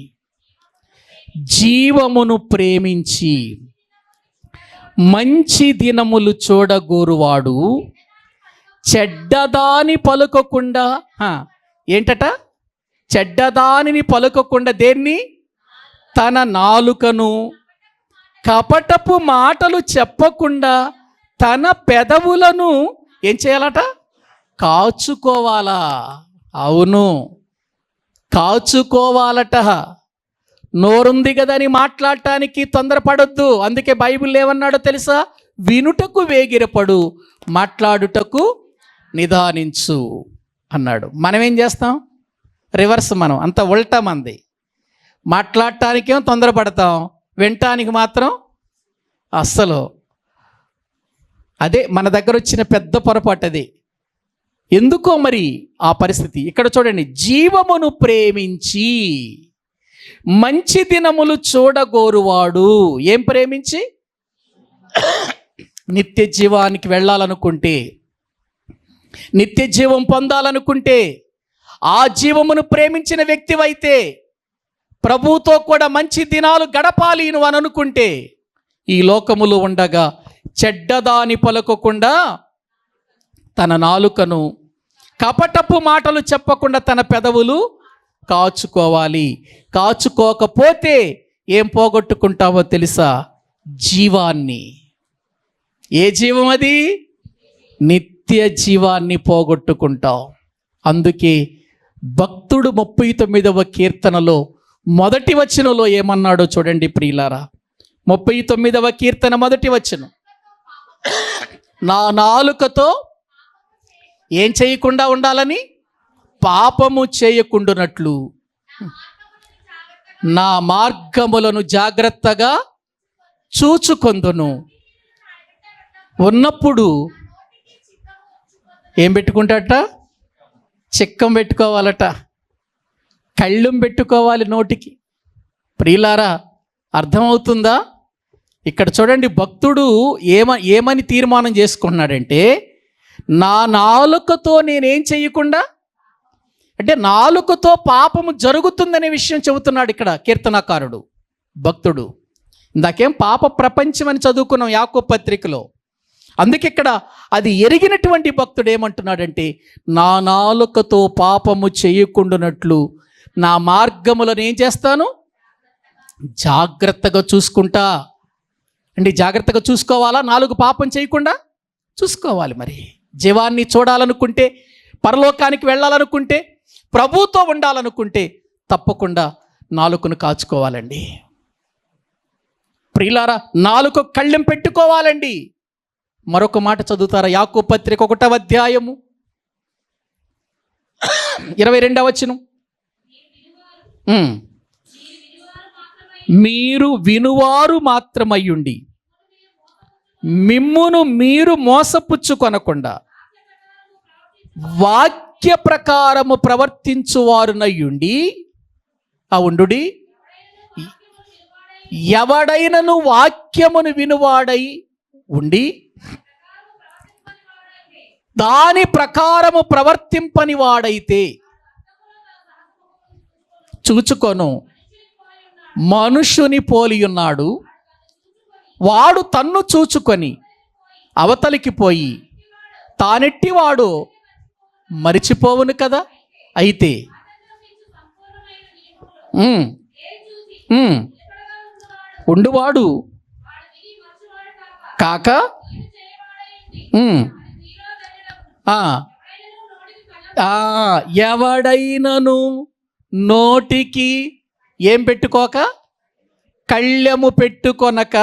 జీవమును ప్రేమించి మంచి దినములు చూడగోరువాడు చెడ్డదాని పలుకకుండా, ఏంటట? చెడ్డదానిని పలుకకుండా దేన్ని? తన నాలుకను, కపటపు మాటలు చెప్పకుండా తన పెదవులను ఏం చేయాలట? కాచుకోవాలా. అవును, కాచుకోవాలట. నోరుంది కదని మాట్లాడటానికి తొందరపడొద్దు. అందుకే బైబిల్ ఏమన్నాడో తెలుసా? వినుటకు వేగిరపడు, మాట్లాడుటకు నిదానించు అన్నాడు. మనం ఏం చేస్తాం? రివర్స్. మనం అంత ఉల్టా మంది. మాట్లాడటానికేమో తొందరపడతాం, వినటానికి మాత్రం అస్సలు. అదే మన దగ్గర వచ్చిన పెద్ద పొరపాటు. అదే ఎందుకో మరి ఆ పరిస్థితి. ఇక్కడ చూడండి, జీవమును ప్రేమించి మంచి దినములు చూడగోరువాడు. ఏం ప్రేమించి? నిత్య జీవానికి వెళ్ళాలనుకుంటే, నిత్య జీవం పొందాలనుకుంటే, ఆ జీవమును ప్రేమించిన వ్యక్తివైతే, ప్రభువుతో కూడా మంచి దినాలు గడపాలి నువ్వు అని అనుకుంటే, ఈ లోకములో ఉండగా చెడ్డదాని పలకకుండా తన నాలుకను, కపటపు మాటలు చెప్పకుండా తన పెదవులు కాచుకోవాలి. కాచుకోకపోతే ఏం పోగొట్టుకుంటావో తెలుసా? జీవాన్ని. ఏ జీవం అది? నిత్య జీవాన్ని పోగొట్టుకుంటావు. అందుకే భక్తుడు 39వ కీర్తనలో మొదటి వచనంలో ఏమన్నాడో చూడండి ప్రియులారా. 39వ కీర్తన మొదటి వచనం, నా నాలుకతో ఏం చేయకుండా ఉండాలని? పాపము చేయకుండానట్లు నా మార్గములను జాగ్రత్తగా చూచుకొందును. ఉన్నప్పుడు ఏం పెట్టుకుంటాట? చిక్కం పెట్టుకోవాలట, కళ్ళెం పెట్టుకోవాలి నోటికి. ప్రియులారా, అర్థమవుతుందా? ఇక్కడ చూడండి, భక్తుడు ఏమని తీర్మానం చేసుకున్నాడంటే, నా నాలుకతో నేనేం చేయకుండా, అంటే నాలుకతో పాపము జరుగుతుందనే విషయం చెబుతున్నాడు ఇక్కడ కీర్తనాకారుడు, భక్తుడు. ఇందాకేం పాప ప్రపంచం అని చదువుకున్నాం యాకోబు పత్రికలో. అందుకే ఇక్కడ అది ఎరిగినటువంటి భక్తుడు ఏమంటున్నాడంటే, నా నాలుకతో పాపము చేయకుండానట్లు నా మార్గములను ఏం చేస్తాను? జాగ్రత్తగా చూసుకుంటా. అంటే జాగ్రత్తగా చూసుకోవాలా? నాలుగు పాపం చేయకుండా చూసుకోవాలి. మరి జీవాన్ని చూడాలనుకుంటే, పరలోకానికి వెళ్ళాలనుకుంటే, ప్రభువుతో ఉండాలనుకుంటే తప్పకుండా నాలుకను కాచుకోవాలండి. ప్రియులారా, నాలుక కళ్ళెం పెట్టుకోవాలండి. మరొక మాట చదువుతారా? యాకోబు పత్రిక 1వ అధ్యాయము 22వ వచనం. మీరు వినువారు మాత్రమయ్యుండి మిమ్మును మీరు మోసపుచ్చుకొనకుండా వాక్య ప్రకారము ప్రవర్తించువారునయ్యుండి ఉండుడి. ఎవడైనను వాక్యమును వినువాడై ఉండి దాని ప్రకారము ప్రవర్తింపని వాడైతే చూచుకొను మనుషుని పోలియున్నాడు. వాడు తన్ను చూచుకొని అవతలికి పోయి తానెట్టివాడు మరిచిపోవును కదా. అయితే ఉండువాడు కాక ఎవడైనను నోటికి ఏం పెట్టుకోక, కళ్ళెము పెట్టుకొనక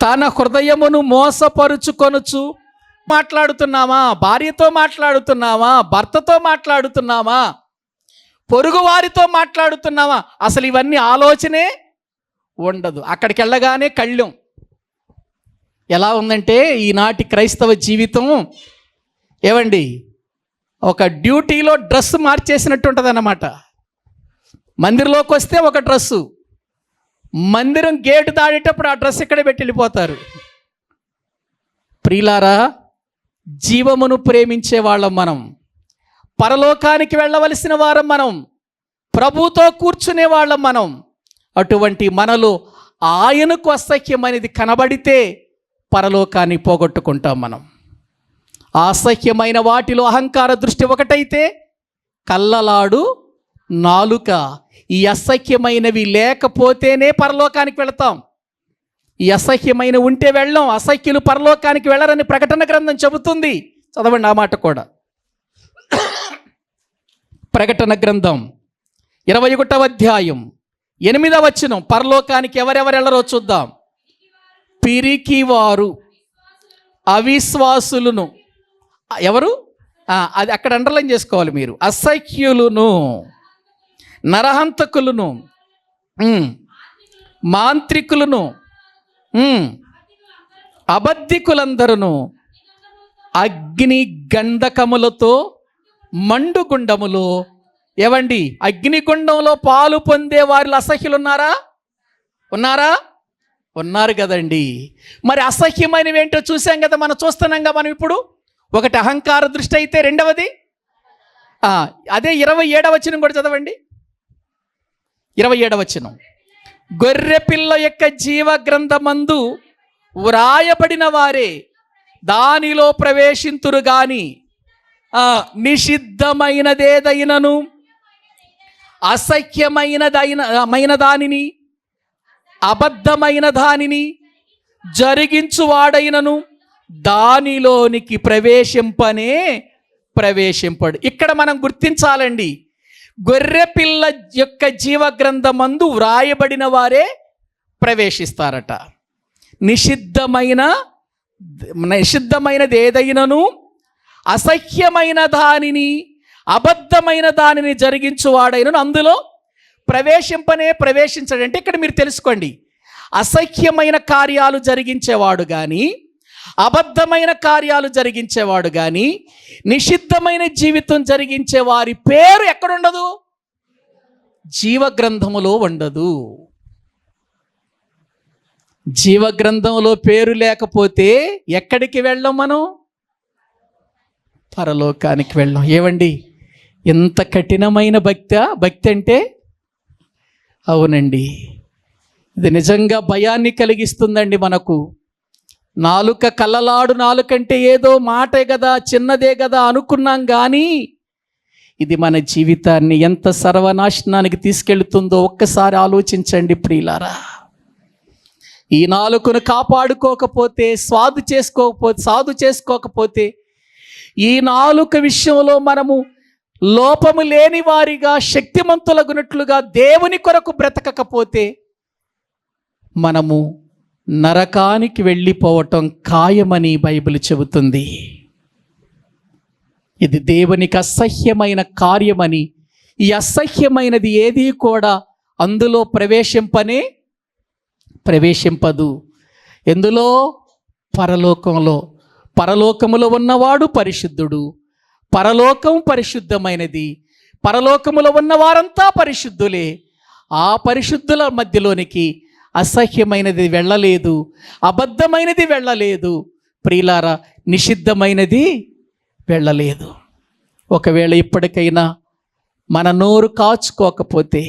తన హృదయమును మోసపరుచుకొనుచు మాట్లాడుతున్నామా? భార్యతో మాట్లాడుతున్నామా? భర్తతో మాట్లాడుతున్నామా? పొరుగు వారితో మాట్లాడుతున్నామా? అసలు ఇవన్నీ ఆలోచనే ఉండదు. అక్కడికి వెళ్ళగానే కళ్ళెం. ఎలా ఉందంటే ఈనాటి క్రైస్తవ జీవితం ఏవండి, ఒక డ్యూటీలో డ్రెస్ మార్చేసినట్టు ఉంటుంది అన్నమాట. మందిరంలోకి వస్తే ఒక డ్రెస్సు, మందిరం గేటు దాడేటప్పుడు ఆ డ్రెస్ ఇక్కడే పెట్టి వెళ్ళిపోతారు. ప్రియులారా, జీవమును ప్రేమించే వాళ్ళం మనం, పరలోకానికి వెళ్ళవలసిన వారం మనం, ప్రభుతో కూర్చునే వాళ్ళం మనం. అటువంటి మనలో ఆయనకు అసహ్యమైనది కనబడితే పరలోకాన్ని పోగొట్టుకుంటాం మనం. అసహ్యమైన వాటిలో అహంకార దృష్టి ఒకటైతే కల్లలాడు నాలుక. ఈ అసహ్యమైనవి లేకపోతేనే పరలోకానికి వెళతాం. ఈ అసహ్యమైన ఉంటే వెళ్ళం. అసహ్యులు పరలోకానికి వెళ్ళరని ప్రకటన గ్రంథం చెబుతుంది. చదవండి ఆ మాట కూడా. ప్రకటన గ్రంథం 21వ అధ్యాయం 8వ వచనం. పరలోకానికి ఎవరెవరు వెళ్ళరో చూద్దాం. పిరికివారు, అవిశ్వాసులను, ఎవరు? అది అక్కడ అండర్లైన్ చేసుకోవాలి మీరు. అసహ్యులను, నరహంతకులను, మాంత్రికులను, అబద్ధికులందరూ అగ్ని గంధకములతో మండుగుండములో, ఏవండి, అగ్నిగుండంలో పాలు పొందే వారిలో అసహ్యులు ఉన్నారా? ఉన్నారు కదండి. మరి అసహ్యమైనవి ఏంటో చూసాం కదా, మనం చూస్తున్నాంగా. మనం ఇప్పుడు ఒకటి అహంకార దృష్టి అయితే, రెండవది అదే 27వ వచనం కూడా చదవండి. 27వ వచనం. గొర్రెపిల్ల యొక్క జీవ గ్రంథమందు వ్రాయబడిన వారే దానిలో ప్రవేశింతురు గాని నిషిద్ధమైనదేదైనను అసహ్యమైన దానిని అబద్ధమైన దానిని జరిగించువాడైనను దానిలోనికి ప్రవేశింపడు. ఇక్కడ మనం గుర్తించాలండి, గొర్రెపిల్ల యొక్క జీవ గ్రంథమందు వ్రాయబడిన వారే ప్రవేశిస్తారట. నిషిద్ధమైనది ఏదైనను అసహ్యమైన దానిని అబద్ధమైన దానిని జరిగించువాడైనను అందులో ప్రవేశించడంటే ఇక్కడ మీరు తెలుసుకోండి, అసహ్యమైన కార్యాలు జరిగించేవాడు కానీ, అబద్ధమైన కార్యాలు జరిగించేవాడు కానీ, నిషిద్ధమైన జీవితం జరిగించే వారి పేరు ఎక్కడుండదు? జీవగ్రంథములో ఉండదు. జీవగ్రంథంలో పేరు లేకపోతే ఎక్కడికి వెళ్ళాం మనం? పరలోకానికి వెళ్ళాం. ఏవండి, ఎంత కఠినమైన భక్తి అంటే, అవునండి, ఇది నిజంగా భయాన్ని కలిగిస్తుందండి మనకు. నాలుక కల్లలాడు నాలుకంటే ఏదో మాటే కదా, చిన్నదే కదా అనుకున్నాం కానీ ఇది మన జీవితాన్ని ఎంత సర్వనాశనానికి తీసుకెళ్తుందో ఒక్కసారి ఆలోచించండి ప్రియులారా. ఈ నాలుకను కాపాడుకోకపోతే, సాధు చేసుకోకపోతే, ఈ నాలుక విషయంలో మనము లోపము లేని వారిగా శక్తిమంతులగునట్లుగా దేవుని కొరకు బ్రతకకపోతే మనము నరకానికి వెళ్ళిపోవటం ఖాయమని బైబిల్ చెబుతుంది. ఇది దేవునికి అసహ్యమైన కార్యమని, ఈ అసహ్యమైనది ఏది కూడా అందులో ప్రవేశింపదు. ఎందులో? పరలోకములో ఉన్నవాడు పరిశుద్ధుడు, పరలోకం పరిశుద్ధమైనది, పరలోకములో ఉన్నవారంతా పరిశుద్ధులే. ఆ పరిశుద్ధుల మధ్యలోనికి అసహ్యమైనది వెళ్ళలేదు, అబద్ధమైనది వెళ్ళలేదు, ప్రియులారా నిషిద్ధమైనది వెళ్ళలేదు. ఒకవేళ ఇప్పటికైనా మన నోరు కాచుకోకపోతే,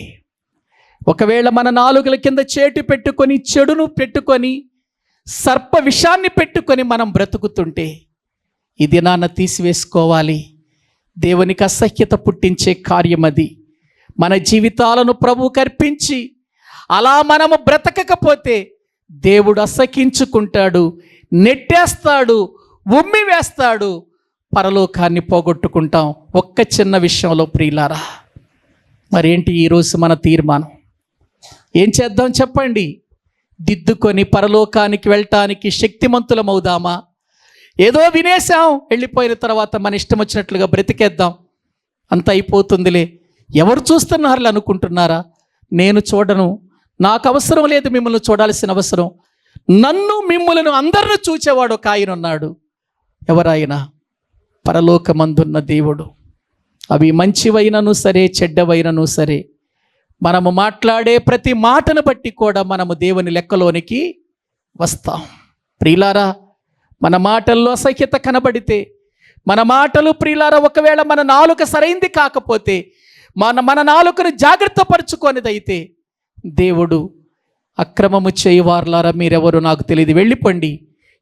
ఒకవేళ మన నాలుకల కింద చేటు పెట్టుకొని, చెడును పెట్టుకొని, సర్ప విషాన్ని పెట్టుకొని మనం బ్రతుకుతుంటే ఈ దినాన తీసివేసుకోవాలి. దేవునికి అసహ్యత పుట్టించే కార్యం అది. మన జీవితాలను ప్రభువుకు అర్పించి అలా మనము బ్రతకకపోతే దేవుడు అసహ్యించుకుంటాడు, నెట్టేస్తాడు, ఉమ్మి వేస్తాడు, పరలోకాన్ని పోగొట్టుకుంటాం. ఒక్క చిన్న విషయంలో ప్రియులారా, మరేంటి ఈరోజు మన తీర్మానం? ఏం చేద్దాం చెప్పండి? దిద్దుకొని పరలోకానికి వెళ్ళటానికి శక్తిమంతులమవుదామా? ఏదో వినేశాం, వెళ్ళిపోయిన తర్వాత మన ఇష్టం వచ్చినట్లుగా బ్రతికేద్దాం, అంత అయిపోతుందిలే, ఎవరు చూస్తున్నారు అనుకుంటున్నారా? నేను చూడను, నాకు అవసరం లేదు మిమ్మల్ని చూడాల్సిన అవసరం. నన్ను మిమ్మల్ని అందరిని చూచేవాడు ఒక ఆయన ఉన్నాడు. ఎవరాయన? పరలోకమందున్న దేవుడు. అవి మంచివైనను సరే, చెడ్డవైనను సరే, మనము మాట్లాడే ప్రతి మాటను బట్టి కూడా మనము దేవుని లెక్కలోనికి వస్తాం. ప్రియులారా, మన మాటల్లో అసహ్యత కనబడితే, మన మాటలు ప్రియులారా ఒకవేళ మన నాలుక సరైంది కాకపోతే, మన నాలుకను జాగ్రత్త పరుచుకొనిదైతే, దేవుడు అక్రమము చేయవారులారా మీరెవరు నాకు తెలియదు, వెళ్ళిపోండి,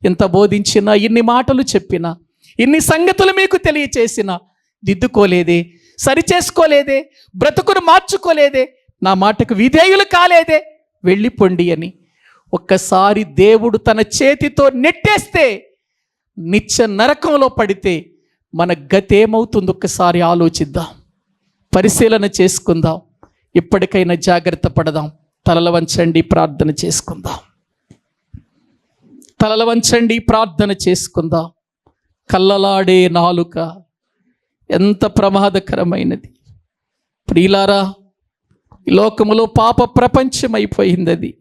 ఇంత బోధించినా, ఇన్ని మాటలు చెప్పినా, ఇన్ని సంగతులు మీకు తెలియచేసినా దిద్దుకోలేదే, సరిచేసుకోలేదే, బ్రతుకును మార్చుకోలేదే, నా మాటకు విధేయులు కాలేదే, వెళ్ళిపోండి అని ఒక్కసారి దేవుడు తన చేతితో నెట్టేస్తే, నిత్య నరకంలో పడితే మన గతి ఏమవుతుంది? ఒక్కసారి ఆలోచిద్దాం, పరిశీలన చేసుకుందాం. ఇప్పటికైనా జాగ్రత్త పడదాం. తలల వంచండి, ప్రార్థన చేసుకుందాం. తలల వంచండి, ప్రార్థన చేసుకుందాం. కల్లలాడే నాలుక ఎంత ప్రమాదకరమైనది ప్రియులారా. ఈ లోకములో పాప ప్రపంచం అయిపోయింది. అది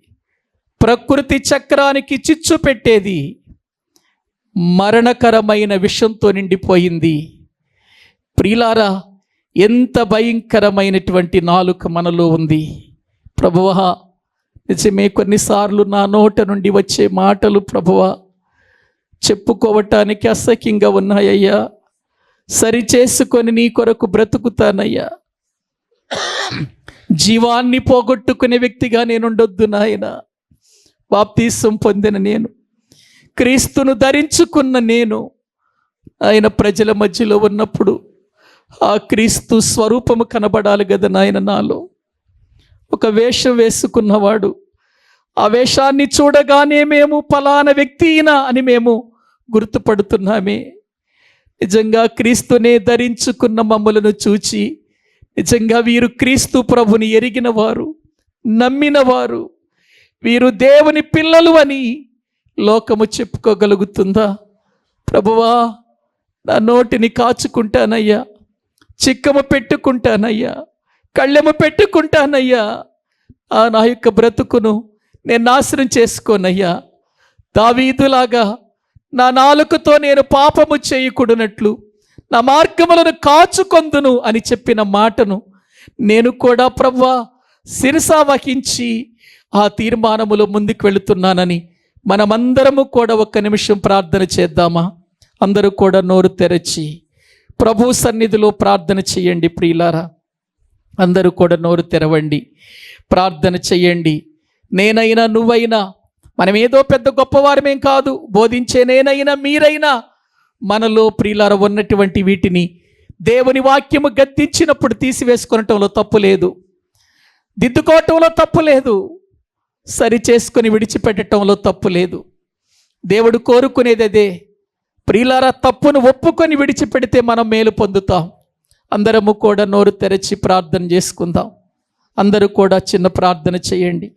ప్రకృతి చక్రానికి చిచ్చు పెట్టేది, మరణకరమైన విషంతో నిండిపోయింది. ప్రియులారా, ఎంత భయంకరమైనటువంటి నాలుక మనలో ఉంది. ప్రభువా, నిజమే, కొన్నిసార్లు నా నోట నుండి వచ్చే మాటలు ప్రభువా చెప్పుకోవటానికి అసహ్యంగా ఉన్నాయ్యా. సరిచేసుకొని నీ కొరకు బ్రతుకుతానయ్యా. జీవాన్ని పోగొట్టుకునే వ్యక్తిగా నేను ఉండొద్దు నాయన. బాప్తీసం పొందిన నేను, క్రీస్తును ధరించుకున్న నేను, ఆయన ప్రజల మధ్యలో ఉన్నప్పుడు ఆ క్రీస్తు స్వరూపము కనబడాలి కదా నాయన. నాలో ఒక వేషం వేసుకున్నవాడు, ఆ వేషాన్ని చూడగానే మేము ఫలానా వ్యక్తినా అని మేము గుర్తుపడుతున్నామే. నిజంగా క్రీస్తునే ధరించుకున్న మమ్మలను చూచి, నిజంగా వీరు క్రీస్తు ప్రభుని ఎరిగిన వారు, నమ్మిన వారు, వీరు దేవుని పిల్లలు అని లోకము చెప్పుకోగలుగుతుందా? ప్రభువా, నా నోటిని కాచుకుంటానయ్యా, చిక్కము పెట్టుకుంటానయ్యా, కళ్ళెము పెట్టుకుంటానయ్యా. నా యొక్క బ్రతుకును నేను నాశనం చేసుకోనయ్యా. దావీదులాగా నా నాలుకతో నేను పాపము చేయకూడనట్లు నా మార్గములను కాచుకొందును అని చెప్పిన మాటను నేను కూడా ప్రభువా శిరసా వహించి ఆ తీర్మానములో ముందుకు వెళుతున్నానని మనమందరము కూడా ఒక్క నిమిషం ప్రార్థన చేద్దామా? అందరూ కూడా నోరు తెరచి ప్రభు సన్నిధిలో ప్రార్థన చేయండి. ప్రియులారా, అందరూ కూడా నోరు తెరవండి, ప్రార్థన చేయండి. నేనైనా నువ్వైనా, మనం ఏదో పెద్ద గొప్పవారమేం కాదు, బోధించే నేనైనా మీరైనా మనలో ప్రియులారా ఉన్నటువంటి వీటిని దేవుని వాక్యము గద్దించినప్పుడు తీసివేసుకొనటంలో తప్పు లేదు, దిద్దుకోవటంలో తప్పు లేదు. సరి చేసుకొని విడిచిపెట్టడంలో తప్పు లేదు. దేవుడు కోరుకునేది అదే. ప్రియులారా, తప్పును ఒప్పుకొని విడిచిపెడితే మనం మేలు పొందుతాం. అందరము కూడా నోరు తెరచి ప్రార్థన చేసుకుందాం. అందరూ కూడా చిన్న ప్రార్థన చేయండి.